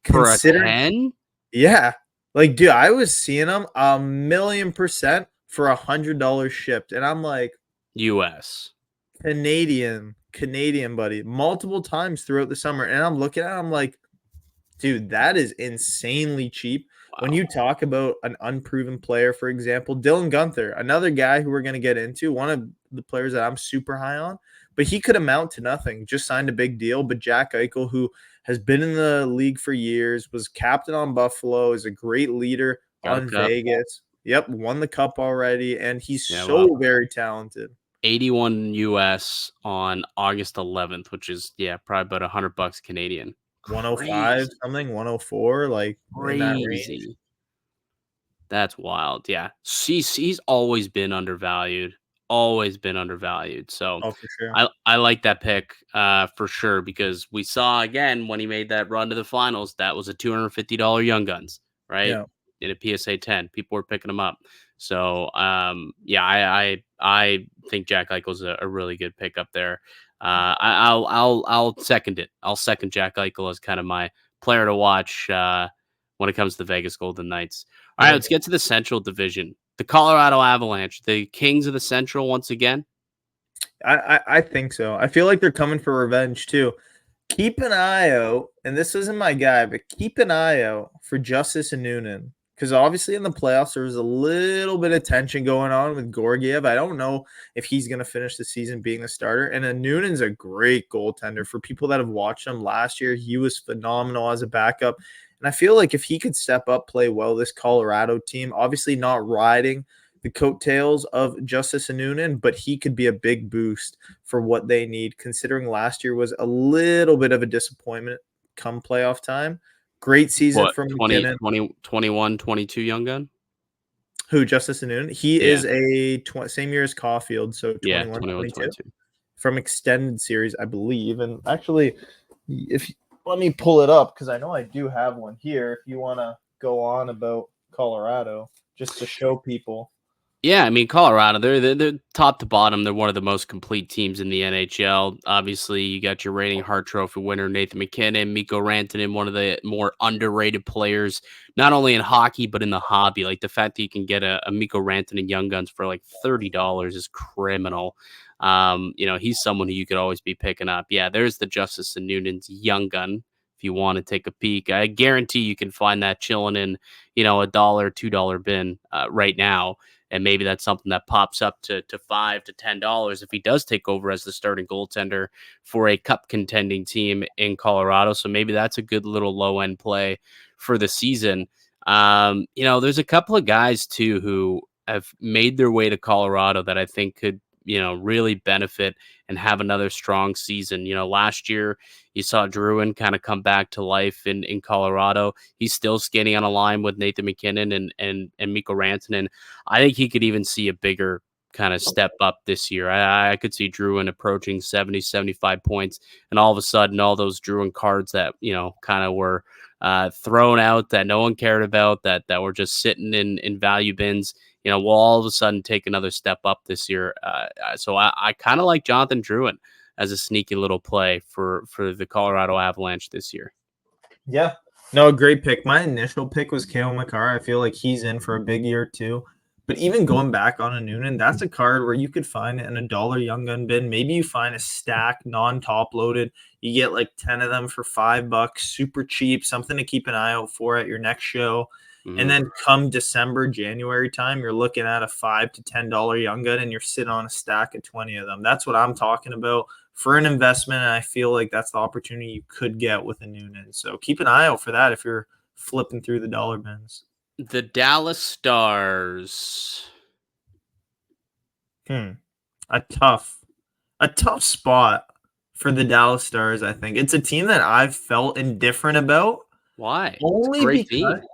For a Considering, 10? yeah, like, dude, I was seeing him 1,000,000% for $100 shipped. And I'm like, US. Canadian, buddy, multiple times throughout the summer. And I'm looking at it, I'm like, dude, that is insanely cheap. When you Wow. talk about an unproven player, for example, Dylan Guenther, another guy who we're going to get into, one of the players that I'm super high on, but he could amount to nothing, just signed a big deal. But Jack Eichel, who has been in the league for years, was captain on Buffalo, is a great leader Got a on cup. Vegas. Yep, won the cup already, and he's Yeah, so well, very talented. 81 US on August 11th, which is probably about $100 Canadian. 105 Crazy. something, 104, like in that range. Crazy. That's wild. Yeah. He's always been undervalued. Always been undervalued. So Oh, for sure. I like that pick for sure because we saw again when he made that run to the finals, that was a $250 Young Guns, right? Yeah. In a PSA 10. People were picking them up. So yeah, I think Jack Eichel's a really good pick up there. I'll second it. I'll second Jack Eichel as kind of my player to watch when it comes to the Vegas Golden Knights. All right, Yeah. let's get to the Central Division. The Colorado Avalanche, the kings of the Central once again. I think so. I feel like they're coming for revenge too. Keep an eye out, and this isn't my guy, but keep an eye out for Justice and Noonan. Because obviously in the playoffs, there was a little bit of tension going on with Gorgiev. I don't know if he's going to finish the season being a starter. And Noonan's a great goaltender. For people that have watched him last year, he was phenomenal as a backup. And I feel like if he could step up, play well, this Colorado team, obviously not riding the coattails of Justice and Noonan, but he could be a big boost for what they need, considering last year was a little bit of a disappointment come playoff time. Great season What, from 20, McKinnon. 20, 21, 22 Young Gun? Who, Justice and Noonan? He Yeah. is a same year as Caulfield, so Yeah, 21, 21, 22 22. from extended series, I believe. And actually, if let me pull it up because I know I do have one here. If you want to go on about Colorado just to show people. Yeah, I mean Colorado, they're top to bottom. They're one of the most complete teams in the NHL. Obviously, you got your reigning Hart Trophy winner Nathan MacKinnon, Mikko Rantanen, one of the more underrated players, not only in hockey but in the hobby. Like the fact that you can get a Mikko Rantanen Young Guns for like $30 is criminal. He's someone who you could always be picking up. Yeah, there's the Justice and Noonan's Young Gun. If you want to take a peek, I guarantee you can find that chilling in, $1, $2 bin right now, and maybe that's something that pops up to $5 to $10 if he does take over as the starting goaltender for a cup contending team in Colorado. So maybe that's a good little low end play for the season. There's a couple of guys too who have made their way to Colorado that I think could, really benefit and have another strong season. Last year you saw Druin kind of come back to life in Colorado. He's still skating on a line with Nathan MacKinnon and Mikko Rantanen. I think he could even see a bigger kind of step up this year. I could see Druin approaching 70, 75 points, and all of a sudden, all those Druin cards that, kind of were thrown out that no one cared about, that were just sitting in value bins, will all of a sudden take another step up this year. So I kind of like Jonathan Druin as a sneaky little play for the Colorado Avalanche this year. Yeah. No, great pick. My initial pick was Cale Makar. I feel like he's in for a big year too. But even going back on a Noonan, that's a card where you could find it in $1 Young Gun bin. Maybe you find a stack non-top loaded. You get like 10 of them for $5, super cheap, something to keep an eye out for at your next show. Mm-hmm. And then come December, January time, you're looking at a $5 to $10 Young Gun and you're sitting on a stack of 20 of them. That's what I'm talking about for an investment. And I feel like that's the opportunity you could get with a Noonan. So keep an eye out for that if you're flipping through the dollar bins. The Dallas Stars. A tough spot for the Dallas Stars, I think. It's a team that I've felt indifferent about. Why? Only it's a great because team.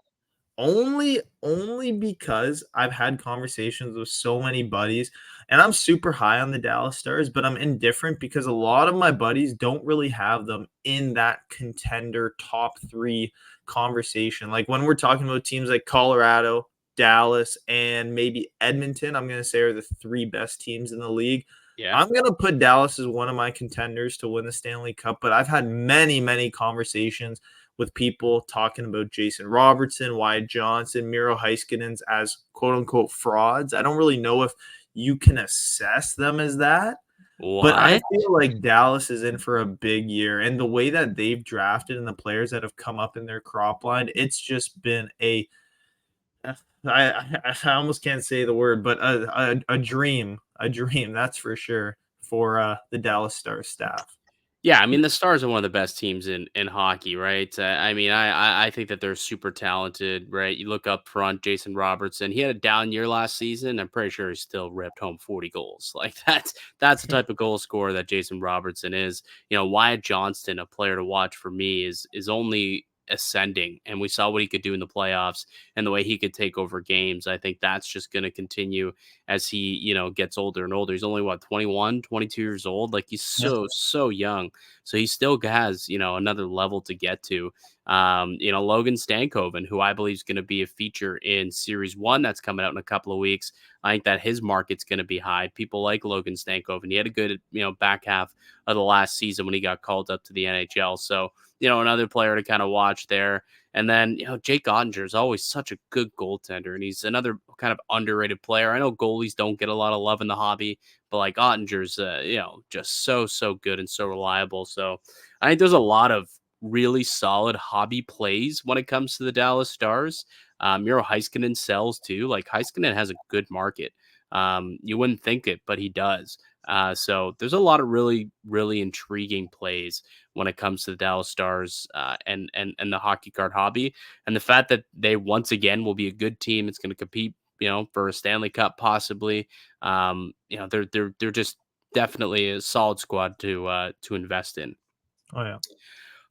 only because I've had conversations with so many buddies, and I'm super high on the Dallas Stars, but I'm indifferent because a lot of my buddies don't really have them in that contender top 3 conversation. Like when we're talking about teams like Colorado, Dallas, and maybe Edmonton, I'm going to say are the 3 best teams in the league. Yeah. I'm going to put Dallas as one of my contenders to win the Stanley Cup, but I've had many, many conversations with people talking about Jason Robertson, Wyatt Johnson, Miro Heiskanen's as quote unquote frauds. I don't really know if you can assess them as that. What? But I feel like Dallas is in for a big year. And the way that they've drafted and the players that have come up in their crop line, it's just been I almost can't say the word, but a dream, that's for sure for the Dallas Stars staff. Yeah, I mean the Stars are one of the best teams in hockey, right? I think that they're super talented, right? You look up front, Jason Robertson. He had a down year last season. I'm pretty sure he still ripped home 40 goals. Like that's the type of goal scorer that Jason Robertson is. Wyatt Johnston, a player to watch for me, is only ascending, and we saw what he could do in the playoffs and the way he could take over games. I think that's just going to continue as he, gets older and older. He's only 21, 22 years old. Like he's so young. So he still has, another level to get to. Logan Stankoven, who I believe is going to be a feature in Series 1 that's coming out in a couple of weeks. I think that his market's going to be high. People like Logan Stankoven. He had a good, back half of the last season when he got called up to the NHL. So, another player to kind of watch there. And then, Jake Ottinger is always such a good goaltender, and he's another kind of underrated player. I know goalies don't get a lot of love in the hobby, but like Ottinger's, just so good and so reliable. So I think there's a lot of really solid hobby plays when it comes to the Dallas Stars. Miro Heiskanen sells too. Like Heiskanen has a good market. You wouldn't think it, but he does. So there's a lot of really, really intriguing plays when it comes to the Dallas Stars and the hockey card hobby. And the fact that they once again will be a good team. It's going to compete, for a Stanley Cup possibly. They're just definitely a solid squad to invest in. Oh yeah.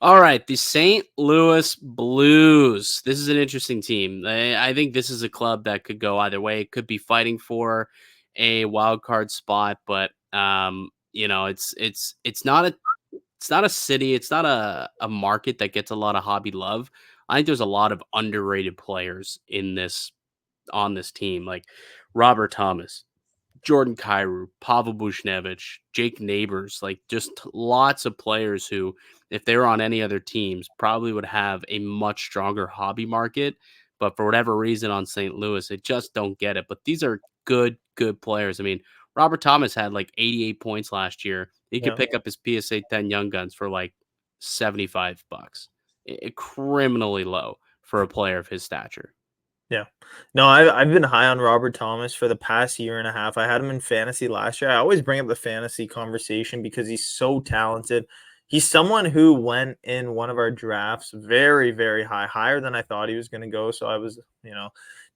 All right, the St. Louis Blues. This is an interesting team. I think this is a club that could go either way. It could be fighting for a wild card spot, but it's not a city. It's not a market that gets a lot of hobby love. I think there's a lot of underrated players on this team, like Robert Thomas, Jordan Kyrou, Pavel Buchnevich, Jake Neighbors, like just lots of players who, if they were on any other teams, probably would have a much stronger hobby market. But for whatever reason on St. Louis, they just don't get it. But these are good players. I mean, Robert Thomas had like 88 points last year. He could Yeah. pick up his PSA 10 Young Guns for like $75. Criminally low for a player of his stature. Yeah. No, I've been high on Robert Thomas for the past year and a half. I had him in fantasy last year. I always bring up the fantasy conversation because he's so talented. He's someone who went in one of our drafts very, very high, higher than I thought he was going to go. So I was,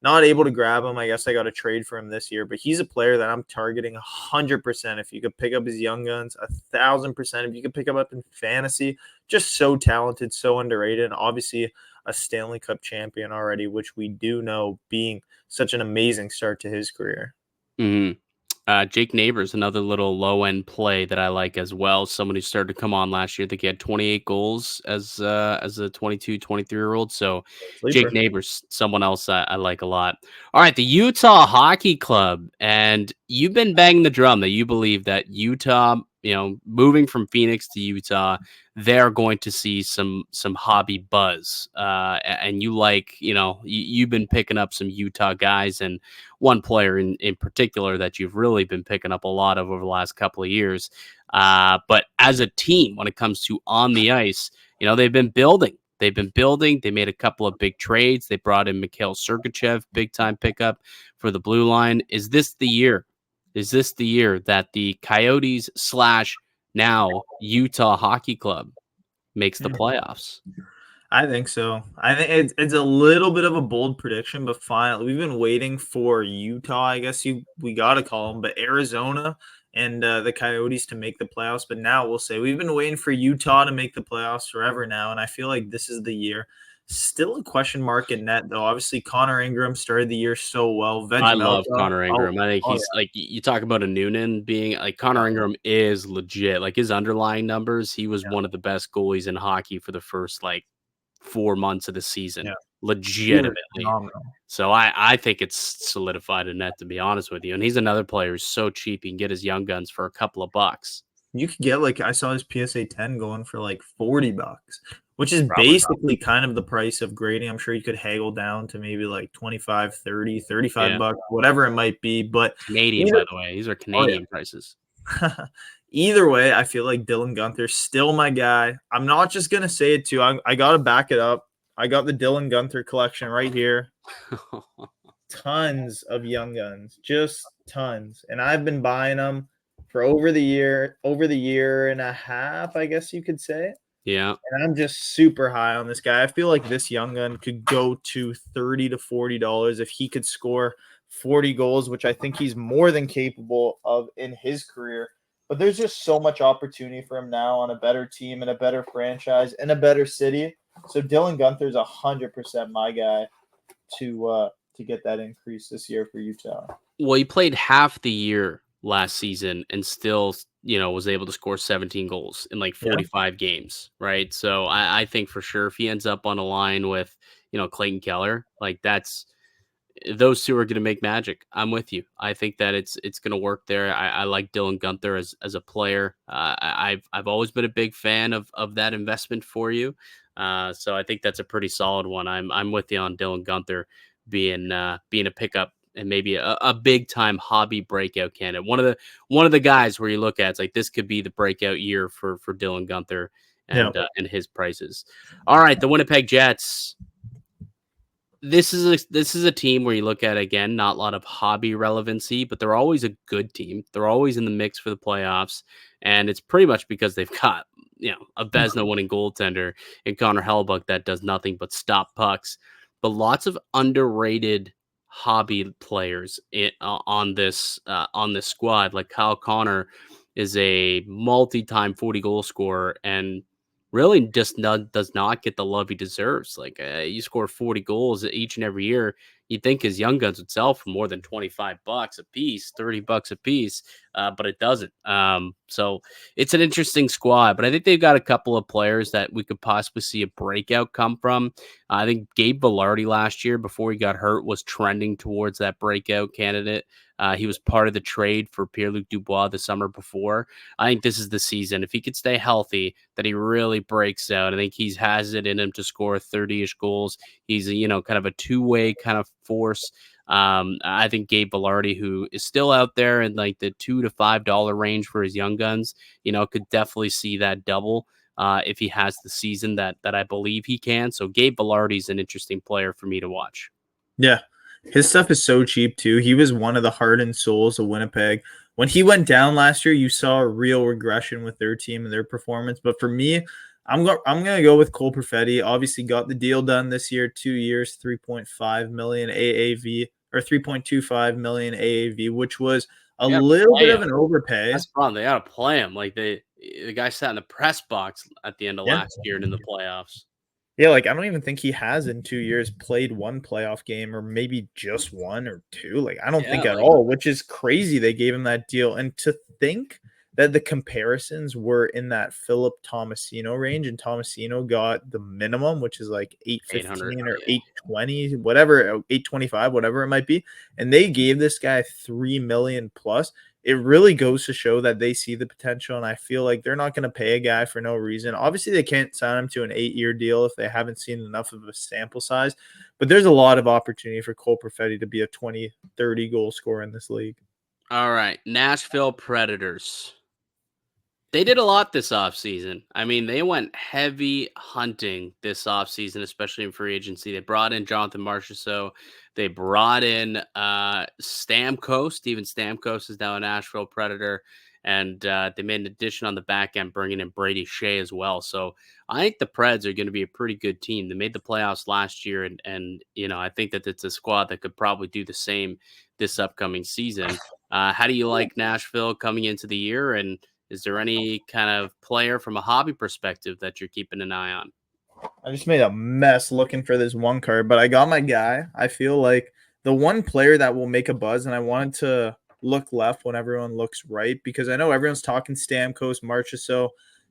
not able to grab him. I guess I got a trade for him this year, but he's a player that I'm targeting 100%. If you could pick up his young guns, 1,000%. If you could pick him up in fantasy, just so talented, so underrated. And obviously a Stanley Cup champion already, which we do know being such an amazing start to his career. Mhm. Jake Neighbors, another little low end play that I like as well. Someone who started to come on last year. I think he had 28 goals as a 22, 23-year-old. So Jake Sleeper. Neighbors, someone else I like a lot. All right, the Utah Hockey Club. And you've been banging the drum that you believe that Utah, moving from Phoenix to Utah, they're going to see some hobby buzz. And you like, you've been picking up some Utah guys, and one player in particular that you've really been picking up a lot of over the last couple of years. But as a team, when it comes to on the ice, they've been building. They've been building. They made a couple of big trades. They brought in Mikhail Sergachev, big time pickup for the blue line. Is this the year? Is this the year that the Coyotes / now Utah Hockey Club makes the playoffs? I think so. I think it's a little bit of a bold prediction, but finally, we've been waiting for Utah. I guess we got to call them, but Arizona and the Coyotes to make the playoffs. But now we'll say we've been waiting for Utah to make the playoffs forever now, and I feel like this is the year. Still a question mark in net, though. Obviously, Connor Ingram started the year so well. I love Vejmelka, Connor Ingram. I think oh he's like you talk about a Noonan being like Connor Ingram is legit. Like his underlying numbers, he was one of the best goalies in hockey for the first like 4 months of the season, yeah, he was legitimately. phenomenal. So I think it's solidified a net, to be honest with you. And he's another player who's so cheap. He can get his young guns for a couple of bucks. You could get I saw his PSA 10 going for like $40, which is Probably basically kind of the price of grading. I'm sure you could haggle down to maybe like 25, 30, 35 yeah. bucks, whatever it might be. But Canadian, either, by the way. These are oh Canadian prices. yeah. Either way, I feel like Dylan Gunther's still my guy. I'm not just gonna say it too. I gotta back it up. I got the Dylan Gunther collection right here. Tons of young guns, just tons. And I've been buying them for over the year and a half, I guess you could say. Yeah. And I'm just super high on this guy. I feel like this young gun could go to $30 to $40 if he could score 40 goals, which I think he's more than capable of in his career. But there's just so much opportunity for him now on a better team and a better franchise and a better city. So Dylan Gunther's 100% my guy to get that increase this year for Utah. Well, he played half the year last season and still, was able to score 17 goals in like Yeah. 45 games, right? So I think for sure if he ends up on a line with, Clayton Keller, like those two are going to make magic. I'm with you. I think that it's going to work there. I like Dylan Gunther as a player. I've always been a big fan of that investment for you. So I think that's a pretty solid one. I'm with you on Dylan Gunther being a pickup and maybe a big time hobby breakout candidate. One of the guys where you look at it's like this could be the breakout year for Dylan Gunther Yeah. and his prices. All right, the Winnipeg Jets. This is a team where you look at again, not a lot of hobby relevancy, but they're always a good team. They're always in the mix for the playoffs, and it's pretty much because they've got a Vezina winning goaltender in Connor Hellebuyck that does nothing but stop pucks. But lots of underrated hobby players on this squad. Like Kyle Connor is a multi-time 40-goal scorer and really just does not get the love he deserves. Like you score 40 goals each and every year. You'd think his young guns would sell for more than $25 a piece, $30 a piece, but it doesn't. So it's an interesting squad, but I think they've got a couple of players that we could possibly see a breakout come from. I think Gabe Velarde last year, before he got hurt, was trending towards that breakout candidate. He was part of the trade for Pierre-Luc Dubois the summer before. I think this is the season. If he could stay healthy, that he really breaks out. I think he has it in him to score 30-ish goals. He's, kind of a two-way kind of force. I think Gabe Velarde, who is still out there in like the $2 to $5 range for his young guns, could definitely see that double if he has the season that I believe he can. So Gabe Velarde is an interesting player for me to watch. Yeah. His stuff is so cheap too. He was one of the heart and souls of Winnipeg. When he went down last year, you saw a real regression with their team and their performance. But for me, I'm gonna go with Cole Perfetti. Obviously, got the deal done this year, 2 years, 3.5 million AAV or 3.25 million AAV, which was a They gotta little play bit him. of an overpay. That's the problem. They gotta play him. Like the guy sat in the press box at the end of Yeah. last year and in the playoffs. Yeah, like I don't even think he has in 2 years played one playoff game or maybe just one or two. Like I don't Yeah, think at like all, which is crazy they gave him that deal. And to think that the comparisons were in that Philip Tomasino range, and Tomasino got the minimum, which is like 800. 815 or Yeah. 820, whatever, 825, whatever it might be. And they gave this guy 3 million plus. It really goes to show that they see the potential, and I feel like they're not going to pay a guy for no reason. Obviously, they can't sign him to an 8-year deal if they haven't seen enough of a sample size, but there's a lot of opportunity for Cole Perfetti to be a 20, 30 goal scorer in this league. All right. Nashville Predators. They did a lot this offseason. I mean, they went heavy hunting this offseason, especially in free agency. They brought in Jonathan Marchessault. They brought in Stamkos. Steven Stamkos is now a Nashville Predator. And they made an addition on the back end, bringing in Brady Shea as well. So I think the Preds are going to be a pretty good team. They made the playoffs last year. And I think that it's a squad that could probably do the same this upcoming season. How do you like Nashville coming into the year? And is there any kind of player from a hobby perspective that you're keeping an eye on? I just made a mess looking for this one card, but I got my guy. I feel like the one player that will make a buzz, and I wanted to look left when everyone looks right because I know everyone's talking Stamkos, Marchessault,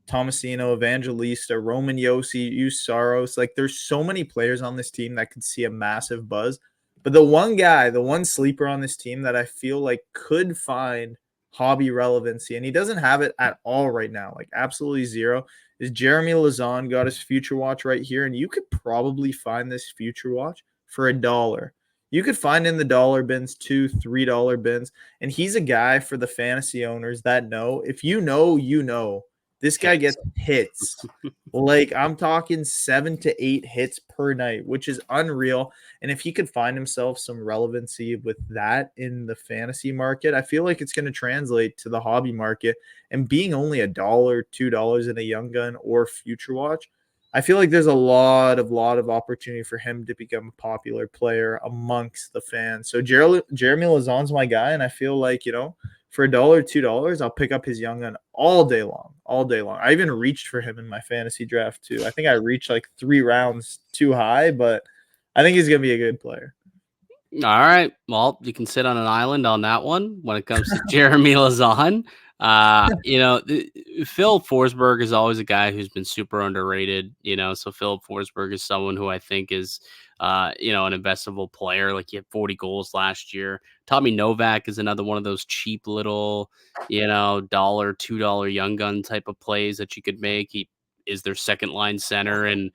Tomasino, Evangelista, Roman Yossi, Usaros. Like there's so many players on this team that could see a massive buzz. But the one guy, the one sleeper on this team that I feel like could find hobby relevancy, and he doesn't have it at all right now, like absolutely zero, is Jeremy Lazon. Got his future watch right here, and you could probably find this future watch for $1. You could find in the dollar bins, $2, $3 bins, and he's a guy for the fantasy owners that know. If you know, you know. This guy Hits. gets hits. Like I'm talking 7 to 8 hits per night, which is unreal. And if he could find himself some relevancy with that in the fantasy market, I feel like it's going to translate to the hobby market. And being only $1, $2 in a young gun or future watch, I feel like there's a lot of opportunity for him to become a popular player amongst the fans. So Jeremy Lazon's my guy, and I feel like for $1, $2, I'll pick up his young gun all day long, all day long. I even reached for him in my fantasy draft too. I think I reached like 3 rounds too high, but I think he's gonna be a good player. All right. Well, you can sit on an island on that one when it comes to Jeremy Lazon. Phil Forsberg is always a guy who's been super underrated. So Phil Forsberg is someone who I think is, an investable player. Like he had 40 goals last year. Tommy Novak is another one of those cheap little, dollar, $2 young gun type of plays that you could make. He is their second line center and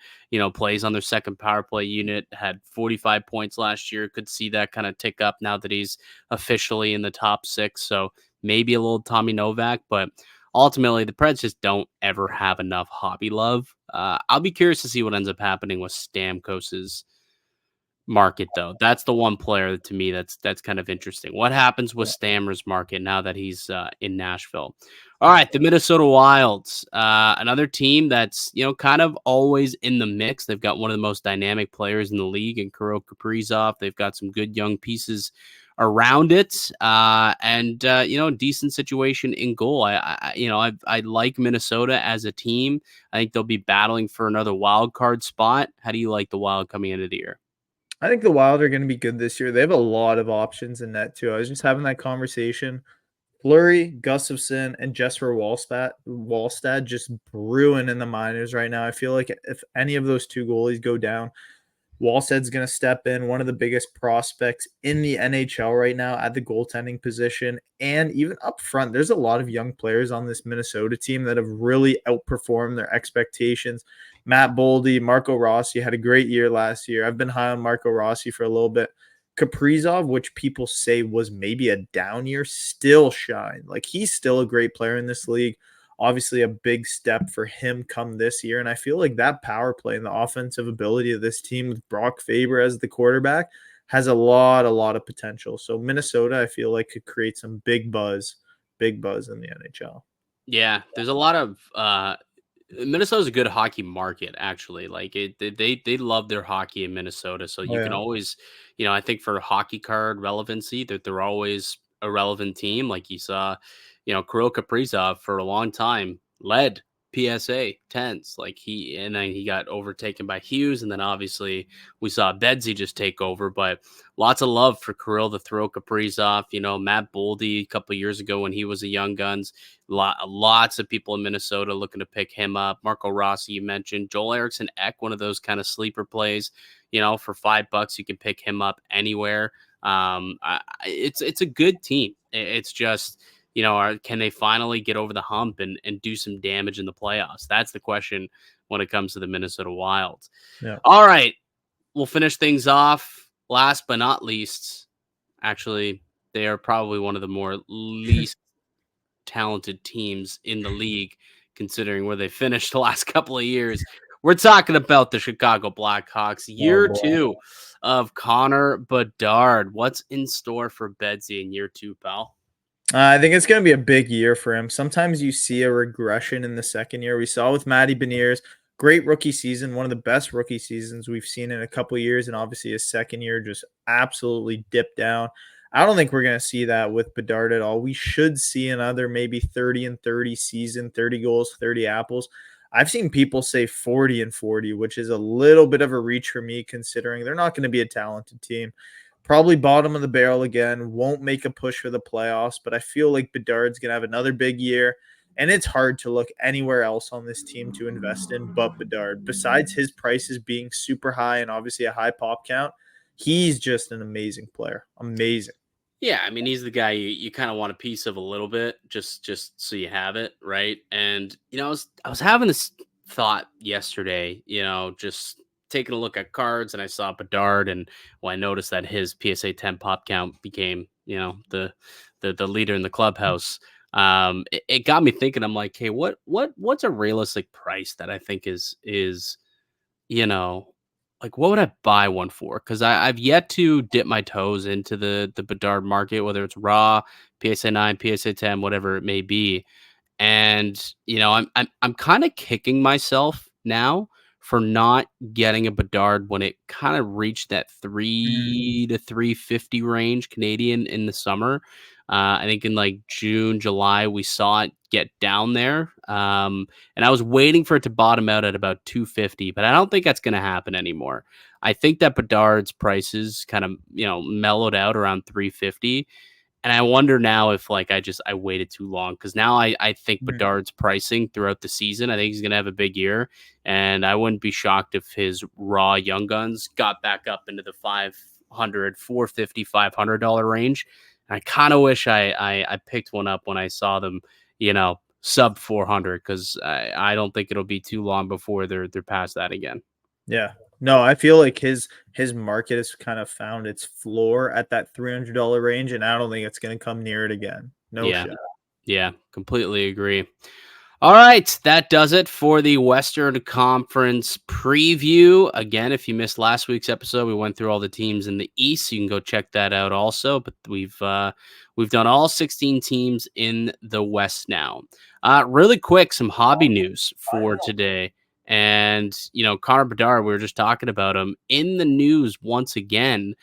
plays on their second power play unit, had 45 points last year. Could see that kind of tick up now that he's officially in the top 6. So maybe a little Tommy Novak, but ultimately the Preds just don't ever have enough hobby love. I'll be curious to see what ends up happening with Stamkos's market, though. That's the one player to me that's kind of interesting. What happens with Stammer's market now that he's in Nashville? All right, the Minnesota Wilds, another team that's kind of always in the mix. They've got one of the most dynamic players in the league in Kirill Kaprizov. They've got some good young pieces around it, and decent situation in goal. I like Minnesota as a team. I think they'll be battling for another wild card spot. How do you like the Wild coming into the year? I think the Wild are going to be good this year. They have a lot of options in net too. I was just having that conversation. Fleury, Gustafson, and Jesper Wallstad just brewing in the minors right now. I feel like if any of those two goalies go down, Wallstead's going to step in, one of the biggest prospects in the NHL right now at the goaltending position. And even up front, there's a lot of young players on this Minnesota team that have really outperformed their expectations. Matt Boldy, Marco Rossi had a great year last year. I've been high on Marco Rossi for a little bit. Kaprizov, which people say was maybe a down year, still shined. Like, he's still a great player in this league. Obviously, a big step for him come this year. And I feel like that power play and the offensive ability of this team with Brock Faber as the quarterback has a lot of potential. So Minnesota, I feel like, could create some big buzz in the NHL. Yeah, there's a lot of Minnesota's a good hockey market, actually. Like they love their hockey in Minnesota, so Oh, you can yeah. always, I think for hockey card relevancy, that they're always a relevant team. Like you saw, Kirill Kaprizov for a long time led PSA tens. Like and then he got overtaken by Hughes, and then obviously we saw Bedsy just take over. But lots of love for Kirill the throw Kaprizov. Matt Boldy a couple years ago when he was a young guns. Lots of people in Minnesota looking to pick him up. Marco Rossi, you mentioned. Joel Eriksson Ek, one of those kind of sleeper plays. For $5, you can pick him up anywhere. It's a good team. It's just, can they finally get over the hump and do some damage in the playoffs? That's the question when it comes to the Minnesota Wild. Yeah. All right, we'll finish things off. Last but not least, actually, they are probably one of the more least talented teams in the league, considering where they finished the last couple of years. We're talking about the Chicago Blackhawks, Oh, year boy. 2 of Connor Bedard. What's in store for Bedsy in year 2, pal? I think it's going to be a big year for him. Sometimes you see a regression in the second year. We saw with Matty Beniers, great rookie season, one of the best rookie seasons we've seen in a couple of years, and obviously his second year just absolutely dipped down. I don't think we're going to see that with Bedard at all. We should see another maybe 30 and 30 season, 30 goals, 30 apples. I've seen people say 40 and 40, which is a little bit of a reach for me considering they're not going to be a talented team. Probably bottom of the barrel again, won't make a push for the playoffs, but I feel like Bedard's going to have another big year. And it's hard to look anywhere else on this team to invest in but Bedard. Besides his prices being super high and obviously a high pop count, he's just an amazing player. Amazing. Yeah, I mean, he's the guy you kind of want a piece of a little bit, just so you have it, right? And I was having this thought yesterday, just taking a look at cards, and I saw Bedard, and I noticed that his PSA 10 pop count became, the leader in the clubhouse. It got me thinking. I'm like, hey, what's a realistic price that I think is you know, like what would I buy one for? Because I've yet to dip my toes into the Bedard market, whether it's raw, PSA 9, PSA 10, whatever it may be. And I'm kind of kicking myself now for not getting a Bedard when it kind of reached that Mm, 3 to 350 range Canadian in the summer. I think in like June, July, we saw it get down there. And I was waiting for it to bottom out at about 250, but I don't think that's going to happen anymore. I think that Bedard's prices kind of, mellowed out around 350. And I wonder now if like I waited too long because now I think mm. Bedard's pricing throughout the season. I think he's gonna have a big year, and I wouldn't be shocked if his raw young guns got back up into the 500, 450, $500 range. And I kind of wish I picked one up when I saw them, sub 400 because I don't think it'll be too long before they're past that again. Yeah. No, I feel like his market has kind of found its floor at that $300 range, and I don't think it's going to come near it again. No Yeah, shot. yeah, completely agree. All right, that does it for the Western Conference preview. Again, if you missed last week's episode, we went through all the teams in the East. You can go check that out also. But we've done all 16 teams in the West now. Really quick, some hobby news for today. And Connor Bedard, we were just talking about him in the news once again.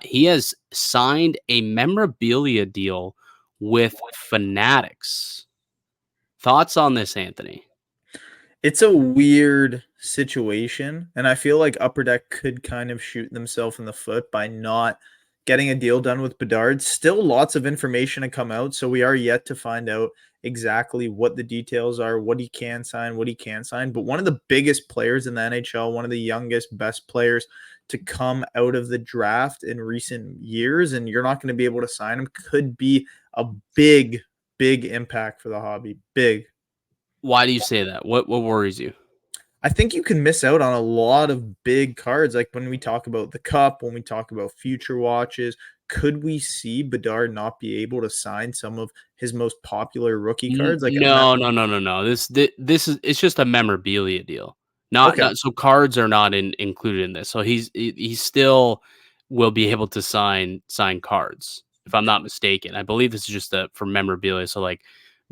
He has signed a memorabilia deal with Fanatics. Thoughts on this, Anthony? It's a weird situation, and I feel like Upper Deck could kind of shoot themselves in the foot by not getting a deal done with Bedard. Still lots of information to come out, so we are yet to find out exactly what the details are, what he can sign, what he can't sign. But one of the biggest players in the NHL, one of the youngest, best players to come out of the draft in recent years, and you're not going to be able to sign him, could be a big, big impact for the hobby. Big. Why do you say that? What worries you? I think you can miss out on a lot of big cards. Like when we talk about the cup, when we talk about future watches, could we see Bedard not be able to sign some of his most popular rookie cards? Like, No, no, no, no, no. This is it's just a memorabilia deal. okay, Not so cards are not included in this. So he still will be able to sign cards if I'm not mistaken. I believe this is just for memorabilia. So like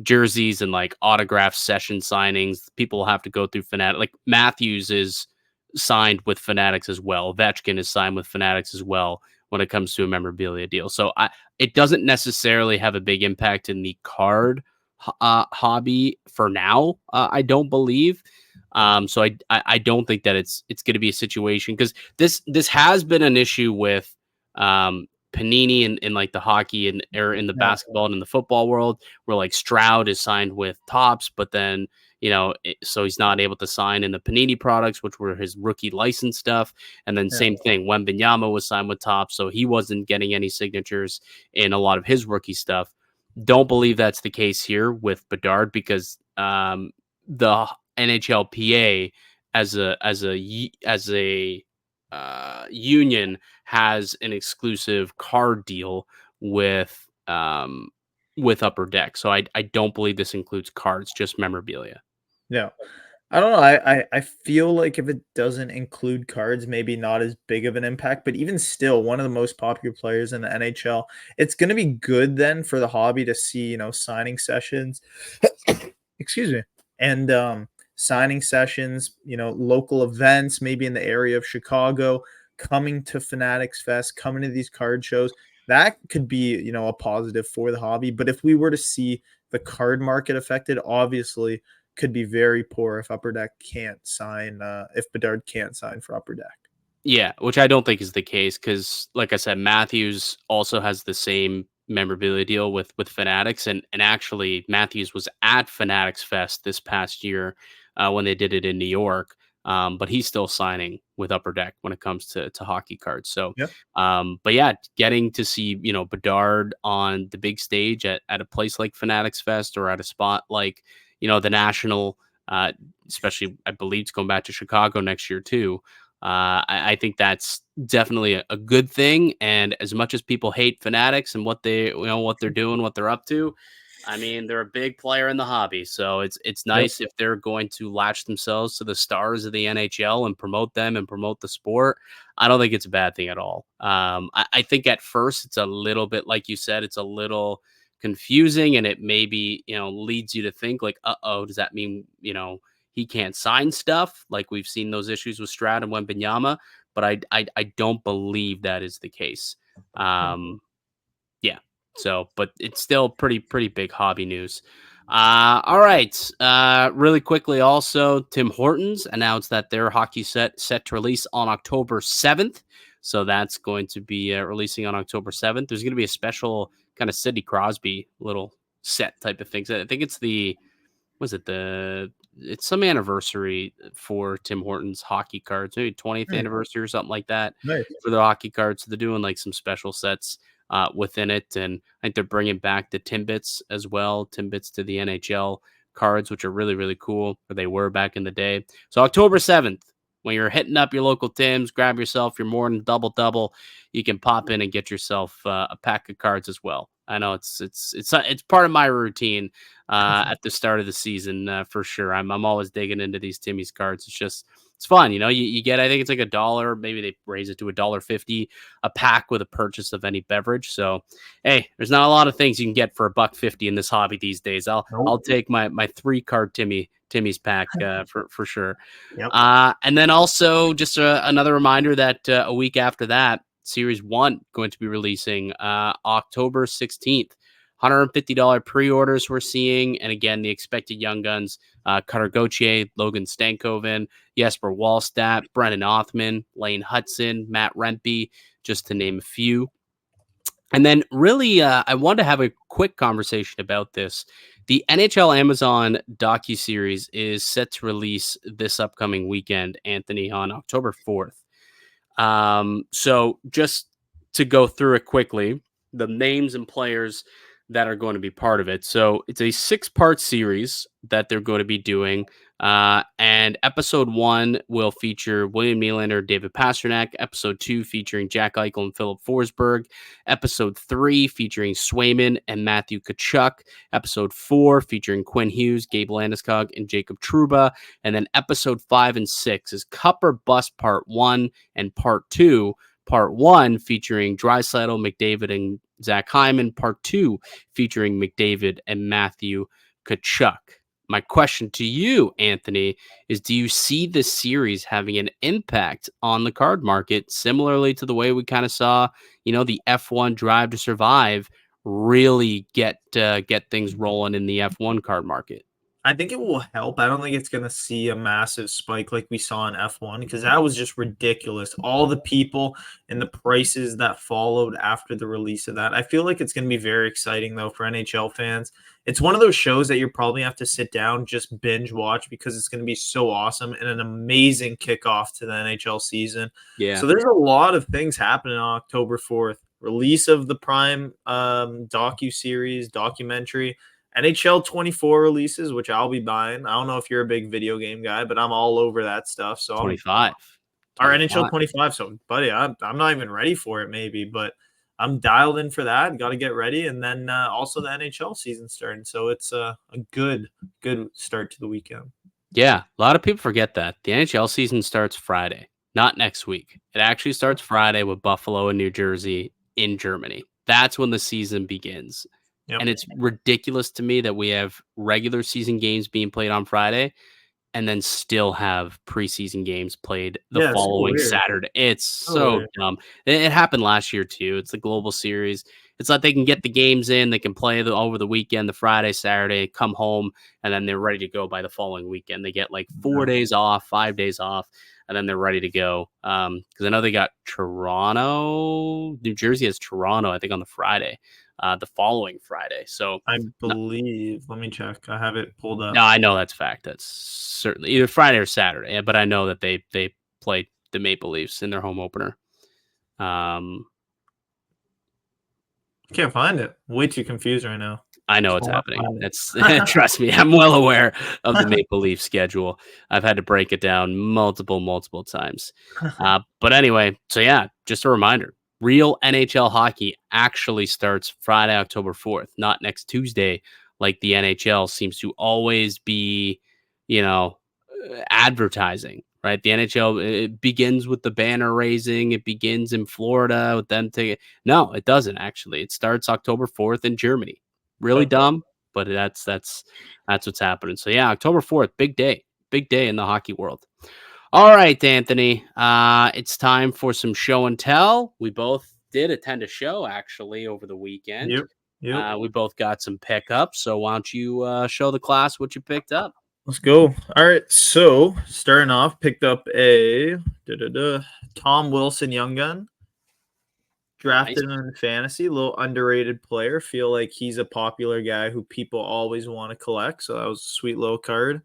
jerseys and like autograph session signings, people will have to go through Fanatic. Like Matthews is signed with Fanatics as well. Ovechkin is signed with Fanatics as well when it comes to a memorabilia deal. So it doesn't necessarily have a big impact in the card hobby for now. I don't believe. So I don't think that it's going to be a situation because this has been an issue with Panini and like the hockey and or in the yeah, basketball and in the football world where like Stroud is signed with Topps, but then so he's not able to sign in the Panini products, which were his rookie license stuff. And then yeah, same thing, Wembanyama was signed with Topps, so he wasn't getting any signatures in a lot of his rookie stuff. Don't believe that's the case here with Bedard because the NHLPA as a union has an exclusive card deal with Upper Deck. So I don't believe this includes cards, just memorabilia. yeah. I don't know. I feel like if it doesn't include cards, maybe not as big of an impact. But even still, one of the most popular players in the NHL, it's going to be good then for the hobby to see signing sessions. Excuse me, and signing sessions. Local events, maybe in the area of Chicago, coming to Fanatics Fest, coming to these card shows. That could be a positive for the hobby. But if we were to see the card market affected, obviously could be very poor if Upper Deck can't sign, if Bedard can't sign for Upper Deck. Yeah, which I don't think is the case because, like I said, Matthews also has the same memorabilia deal with Fanatics, and actually Matthews was at Fanatics Fest this past year when they did it in New York, but he's still signing with Upper Deck when it comes to hockey cards. So, Yeah. but yeah, getting to see Bedard on the big stage at a place like Fanatics Fest or at a spot like the National, especially I believe it's going back to Chicago next year too. I think that's definitely a good thing. And as much as people hate Fanatics and what what they're doing, what they're up to, I mean, they're a big player in the hobby. So it's Yep. nice if they're going to latch themselves to the stars of the NHL and promote them and promote the sport. I don't think it's a bad thing at all. I think at first it's a little bit, like you said, it's a little confusing and it maybe, leads you to think like, uh-oh, does that mean, he can't sign stuff like we've seen those issues with Stroud and Wembanyama, but I don't believe that is the case. Um, yeah. So, but it's still pretty big hobby news. All right. Really quickly, also Tim Hortons announced that their hockey set to release on October 7th. So that's going to be releasing on October 7th. There's going to be a special kind of Sidney Crosby little set type of things. I think it's was it it's some anniversary for Tim Hortons hockey cards, maybe 20th Hmm, anniversary or something like that nice. for the hockey cards. So they're doing like some special sets within it, and I think they're bringing back the Timbits as well, Timbits to the NHL cards, which are really cool, or they were back in the day. So October 7th, when you're hitting up your local Tim's, grab yourself your morning double. You can pop in and get yourself a pack of cards as well. I know it's part of my routine at the start of the season for sure. I'm always digging into these Timmy's cards. It's fun, You get I think it's like $1. Maybe they raise it to $1.50 a pack with a purchase of any beverage. So hey, there's not a lot of things you can get for $1.50 in this hobby these days. I'll Nope. take my 3-card Timmy's pack for sure. Yep. And then also just another reminder that a week after that, Series 1 going to be releasing October 16th. $150 pre-orders we're seeing. And again, the expected young guns, Cutter Gauthier, Logan Stankoven, Jesper Wallstat, Brennan Othman, Lane Hudson, Matt Rempe, just to name a few. And then really, I wanted to have a quick conversation about this. The NHL Amazon docuseries is set to release this upcoming weekend, Anthony, on October 4th. So just to go through it quickly, the names and players that are going to be part of it. So it's a 6-part series that they're going to be doing. And episode 1 will feature William Nylander, David Pastrnak. Episode 2 featuring Jack Eichel and Philip Forsberg. Episode 3 featuring Swayman and Matthew Tkachuk. Episode 4 featuring Quinn Hughes, Gabe Landeskog, and Jacob Trouba. And then episode 5 and 6 is Cup or Bust Part 1 and Part 2. Part 1 featuring Draisaitl, McDavid, and Zach Hyman. Part 2 featuring McDavid and Matthew Tkachuk. My question to you, Anthony, is do you see this series having an impact on the card market similarly to the way we kind of saw, the F1 Drive to Survive really get things rolling in the F1 card market? I think it will help. I don't think it's going to see a massive spike like we saw in F1 because that was just ridiculous. All the people and the prices that followed after the release of that. I feel like it's going to be very exciting, though, for NHL fans. It's one of those shows that you probably have to sit down, just binge watch because it's going to be so awesome and an amazing kickoff to the NHL season. Yeah. So there's a lot of things happening on October 4th. Release of the Prime documentary. NHL 24 releases, which I'll be buying. I don't know if you're a big video game guy, but I'm all over that stuff. So 25. Our NHL 25. So, buddy, I'm not even ready for it, maybe, but I'm dialed in for that. Got to get ready, and then also the NHL season starting. So it's a good start to the weekend. Yeah, a lot of people forget that the NHL season starts Friday, not next week. It actually starts Friday with Buffalo and New Jersey in Germany. That's when the season begins. Yep. And it's ridiculous to me that we have regular season games being played on Friday and then still have preseason games played the following Saturday. It's so dumb. It happened last year too. It's the global series. It's like they can get the games in, they can play over the weekend, the Friday, Saturday, come home, and then they're ready to go by the following weekend. They get like 4 days off, 5 days off, and then they're ready to go. Because I know they got Toronto, New Jersey has Toronto, I think on the Friday. The following Friday. So I believe, let me check. I have it pulled up. No, I know that's fact. That's certainly either Friday or Saturday. But I know that they played the Maple Leafs in their home opener. Can't find it. Way too confused right now. I know it's happening. That's trust me. I'm well aware of the Maple Leaf schedule. I've had to break it down multiple times. But anyway, so yeah, just a reminder. Real NHL hockey actually starts Friday, October 4th, not next Tuesday, like the NHL seems to always be, advertising, right? The NHL, it begins with the banner raising. It begins in Florida with them taking. No, it doesn't actually. It starts October 4th in Germany. Really dumb, but that's what's happening. So yeah, October 4th, big day in the hockey world. All right, Anthony. It's time for some show and tell. We both did attend a show actually over the weekend. Yep. We both got some pickups. So why don't you show the class what you picked up? Let's go. All right. So starting off, picked up a Tom Wilson Young Gun. Drafted him in fantasy, a little underrated player. Feel like he's a popular guy who people always want to collect. So that was a sweet little card.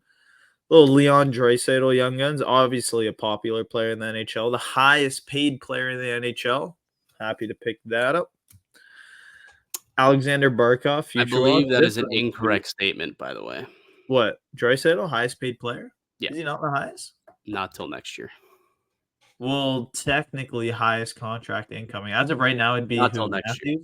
Little Leon Draisaitl Young Guns, obviously a popular player in the NHL, the highest paid player in the NHL. Happy to pick that up. Alexander Barkov, future. I believe that is an incorrect statement, by the way. What? Draisaitl, highest paid player? Yeah. Is he not the highest? Not till next year. Well, technically, highest contract incoming. As of right now, it'd be not till next Matthews? Year.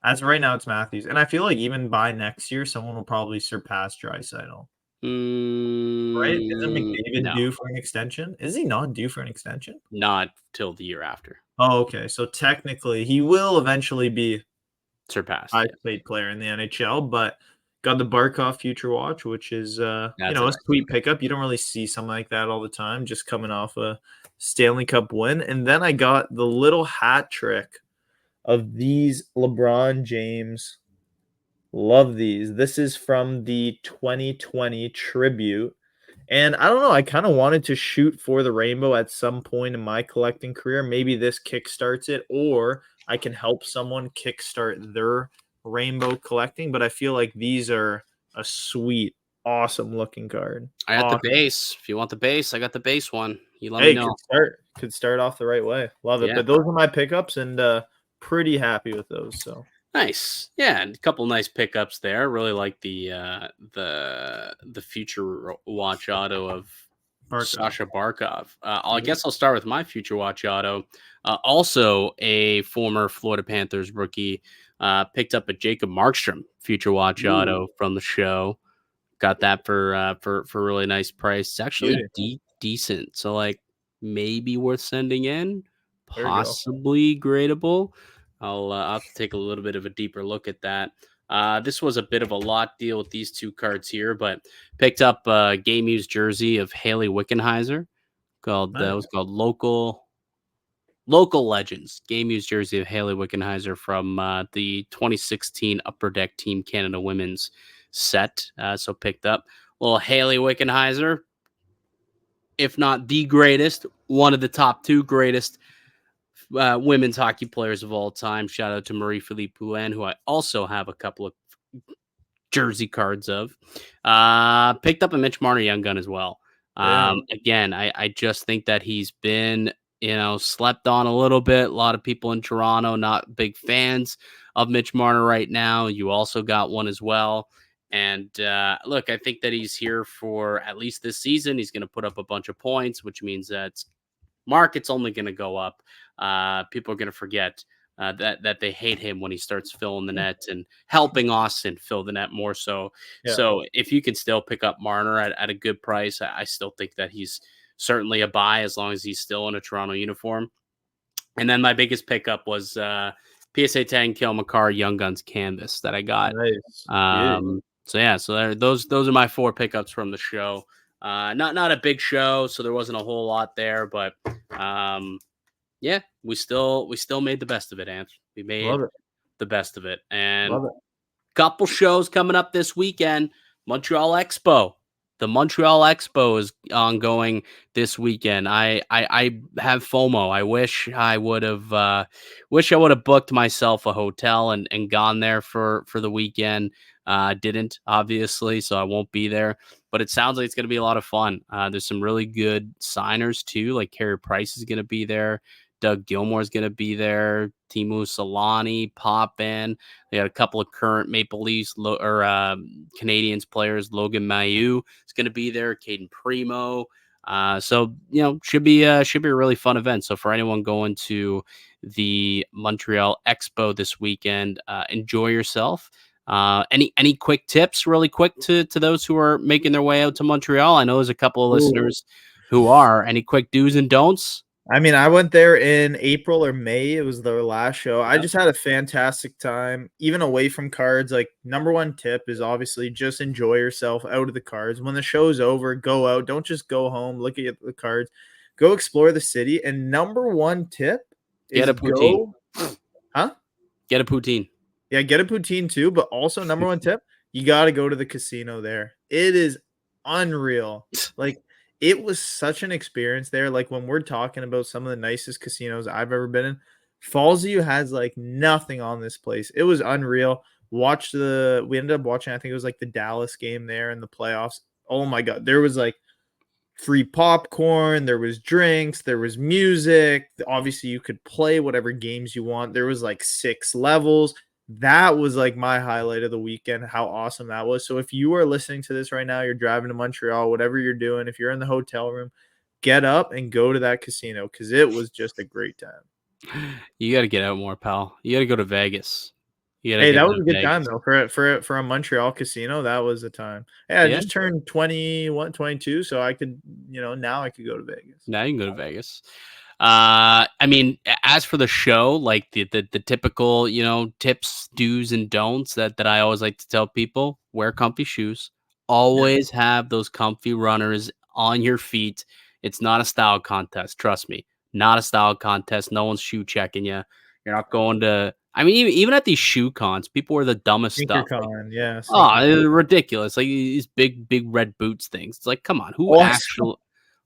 As of right now, it's Matthews. And I feel like even by next year, someone will probably surpass Draisaitl. Right? Isn't McDavid due for an extension? Is he not due for an extension? Not till the year after. Oh, okay. So technically, he will eventually be surpassed. Highest paid player in the NHL, but got the Barkov Future Watch, which is a sweet pickup. You don't really see something like that all the time, just coming off a Stanley Cup win. And then I got the little hat trick of these LeBron James. Love these. This is from the 2020 tribute. And I don't know, I kind of wanted to shoot for the rainbow at some point in my collecting career. Maybe this kickstarts it, or I can help someone kickstart their rainbow collecting. But I feel like these are a sweet, awesome looking card. I got the Awesome. base. If you want the base, I got the base one. You let me Hey, know. could start off the right way. Love it. Yeah. But those are my pickups, and pretty happy with those. So Nice. Yeah, and a couple nice pickups there. Really like the future watch auto of Barkov. Sasha Barkov. I Yeah. guess I'll start with my future watch auto. Also, a former Florida Panthers rookie picked up a Jacob Markstrom future watch Ooh, auto from the show. Got that for a really nice price. It's actually beauty. decent. So like maybe worth sending in, There we go. possibly gradable. I'll have to take a little bit of a deeper look at that. This was a bit of a lot deal with these two cards here, but picked up a game used jersey of Haley Wickenheiser called that was Nice. called Local Legends game used jersey of Haley Wickenheiser from the 2016 Upper Deck Team Canada Women's set. So picked up little Haley Wickenheiser, if not the greatest, one of the top two greatest women's hockey players of all time. Shout out to Marie-Philippe Poulin, who I also have a couple of jersey cards of. Picked up a Mitch Marner Young Gun as well. Yeah. Again, I just think that he's been, slept on a little bit. A lot of people in Toronto not big fans of Mitch Marner right now. You also got one as well. And look, I think that he's here for at least this season. He's going to put up a bunch of points, which means that market's only going to go up. People are going to forget that they hate him when he starts filling the net and helping Austin fill the net more so. Yeah. So if you can still pick up Marner at a good price, I still think that he's certainly a buy as long as he's still in a Toronto uniform. And then my biggest pickup was PSA 10 Kill McCarr Young Guns canvas that I got. Nice. Beauty. So yeah, so those are my four pickups from the show. Not a big show, so there wasn't a whole lot there, but yeah, we still made the best of it, Ant. We made Love it. the best of it. And Love it. couple shows coming up this weekend. Montreal Expo. The Montreal Expo is ongoing this weekend. I have FOMO. I wish I would have booked myself a hotel and gone there for the weekend. Didn't, obviously, so I won't be there. But it sounds like it's going to be a lot of fun. There's some really good signers too. Like Carey Price is going to be there. Doug Gilmour is going to be there. Timu Solani, pop in. They got a couple of current Maple Leafs Canadians players. Logan Mailloux is going to be there. Caden Primo. So should be a really fun event. So for anyone going to the Montreal Expo this weekend, enjoy yourself. Any quick tips, really quick, to those who are making their way out to Montreal? I know there's a couple of listeners who are. Any quick do's and don'ts? I mean, I went there in April or May. It was their last show. I just had a fantastic time, even away from cards. Like, number one tip is obviously just enjoy yourself out of the cards. When the show's over, go out. Don't just go home, look at the cards. Go explore the city. And number one tip is Get a poutine. Huh? Get a poutine. Yeah, get a poutine too. But also, number one tip, you got to go to the casino there. It is unreal. Like, it was such an experience there. Like, when we're talking about some of the nicest casinos I've ever been in, Fallsview has like nothing on this place. It was unreal. We ended up watching, I think it was like the Dallas game there in the playoffs. Oh my God. There was like free popcorn, there was drinks, there was music. Obviously, you could play whatever games you want. There was like 6 levels. That was like my highlight of the weekend, how awesome that was. So if you are listening to this right now, you're driving to Montreal, whatever you're doing, if you're in the hotel room, get up and go to that casino because it was just a great time. You got to get out more, pal. You got to go to Vegas. Hey, that was a good time though for a Montreal casino. That was a time. Hey, I just turned 21, 22, so I could, now I could go to Vegas. Now you can go to Vegas. I mean, as for the show, like the typical, tips, do's, and don'ts that I always like to tell people: wear comfy shoes. Always have those comfy runners on your feet. It's not a style contest. Trust me, not a style contest. No one's shoe checking you. You're not going to. I mean, even at these shoe cons, people wear the dumbest stuff. It's ridiculous. Like these big red boots things. It's like, come on, who actually?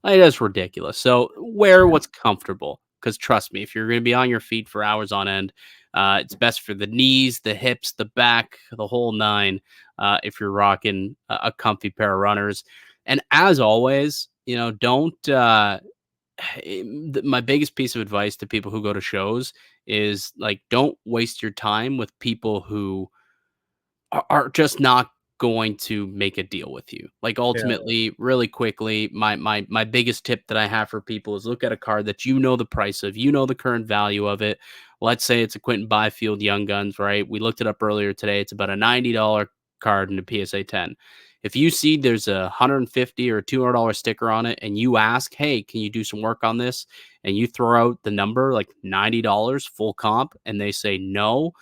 Like, that's ridiculous. So wear what's comfortable. because trust me, if you're going to be on your feet for hours on end, it's best for the knees, the hips, the back, the whole nine. If you're rocking a comfy pair of runners, and as always, don't. My biggest piece of advice to people who go to shows is like, don't waste your time with people who are just not going to make a deal with you. Like Yeah. ultimately, really quickly, my biggest tip that I have for people is look at a card that the price of, the current value of it. Let's say it's a Quentin Byfield Young Guns, right? We looked it up earlier today. It's about a $90 card in a PSA 10. If you see there's a $150 or $200 sticker on it and you ask, hey, can you do some work on this? And you throw out the number like $90 full comp and they say no,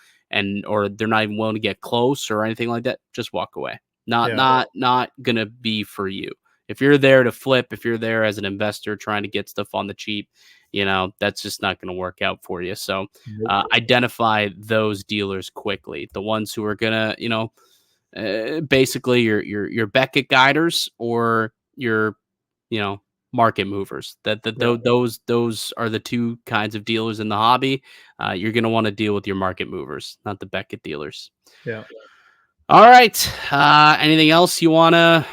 or they're not even willing to get close or anything like that, just walk away. Not gonna be for you. If you're there to flip, if you're there as an investor trying to get stuff on the cheap, that's just not going to work out for you. So identify those dealers quickly. The ones who are gonna, basically your Beckett guiders or your, market movers. Those are the two kinds of dealers in the hobby. You're going to want to deal with your market movers, not the Beckett dealers. Yeah. All right. Anything else you want to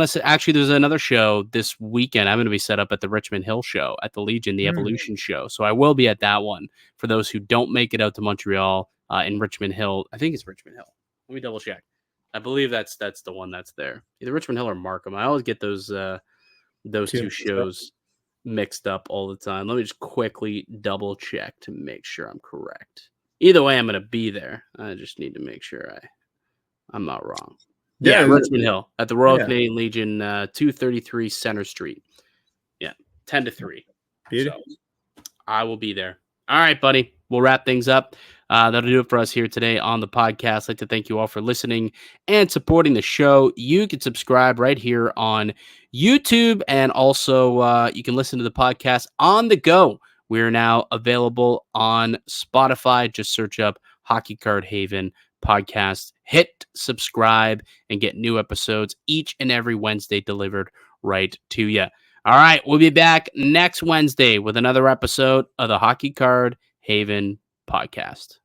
say? Actually, there's another show this weekend. I'm going to be set up at the Richmond Hill show at the Legion, the Evolution show. So I will be at that one for those who don't make it out to Montreal in Richmond Hill. I think it's Richmond Hill. Let me double check. I believe that's the one that's there. Either Richmond Hill or Markham. I always get those two shows mixed up all the time. Let me just quickly double check to make sure I'm correct. Either way, I'm going to be there. I just need to make sure I'm not wrong. Yeah, Richmond Hill at the Royal Canadian Legion, 233 Center Street. Yeah, 10 to 3. Beautiful. So I will be there. All right, buddy. We'll wrap things up. That'll do it for us here today on the podcast. I'd like to thank you all for listening and supporting the show. You can subscribe right here on YouTube, and also you can listen to the podcast on the go. We're now available on Spotify. Just search up Hockey Card Haven podcast. Hit subscribe and get new episodes each and every Wednesday delivered right to you. All right, we'll be back next Wednesday with another episode of the Hockey Card Haven podcast.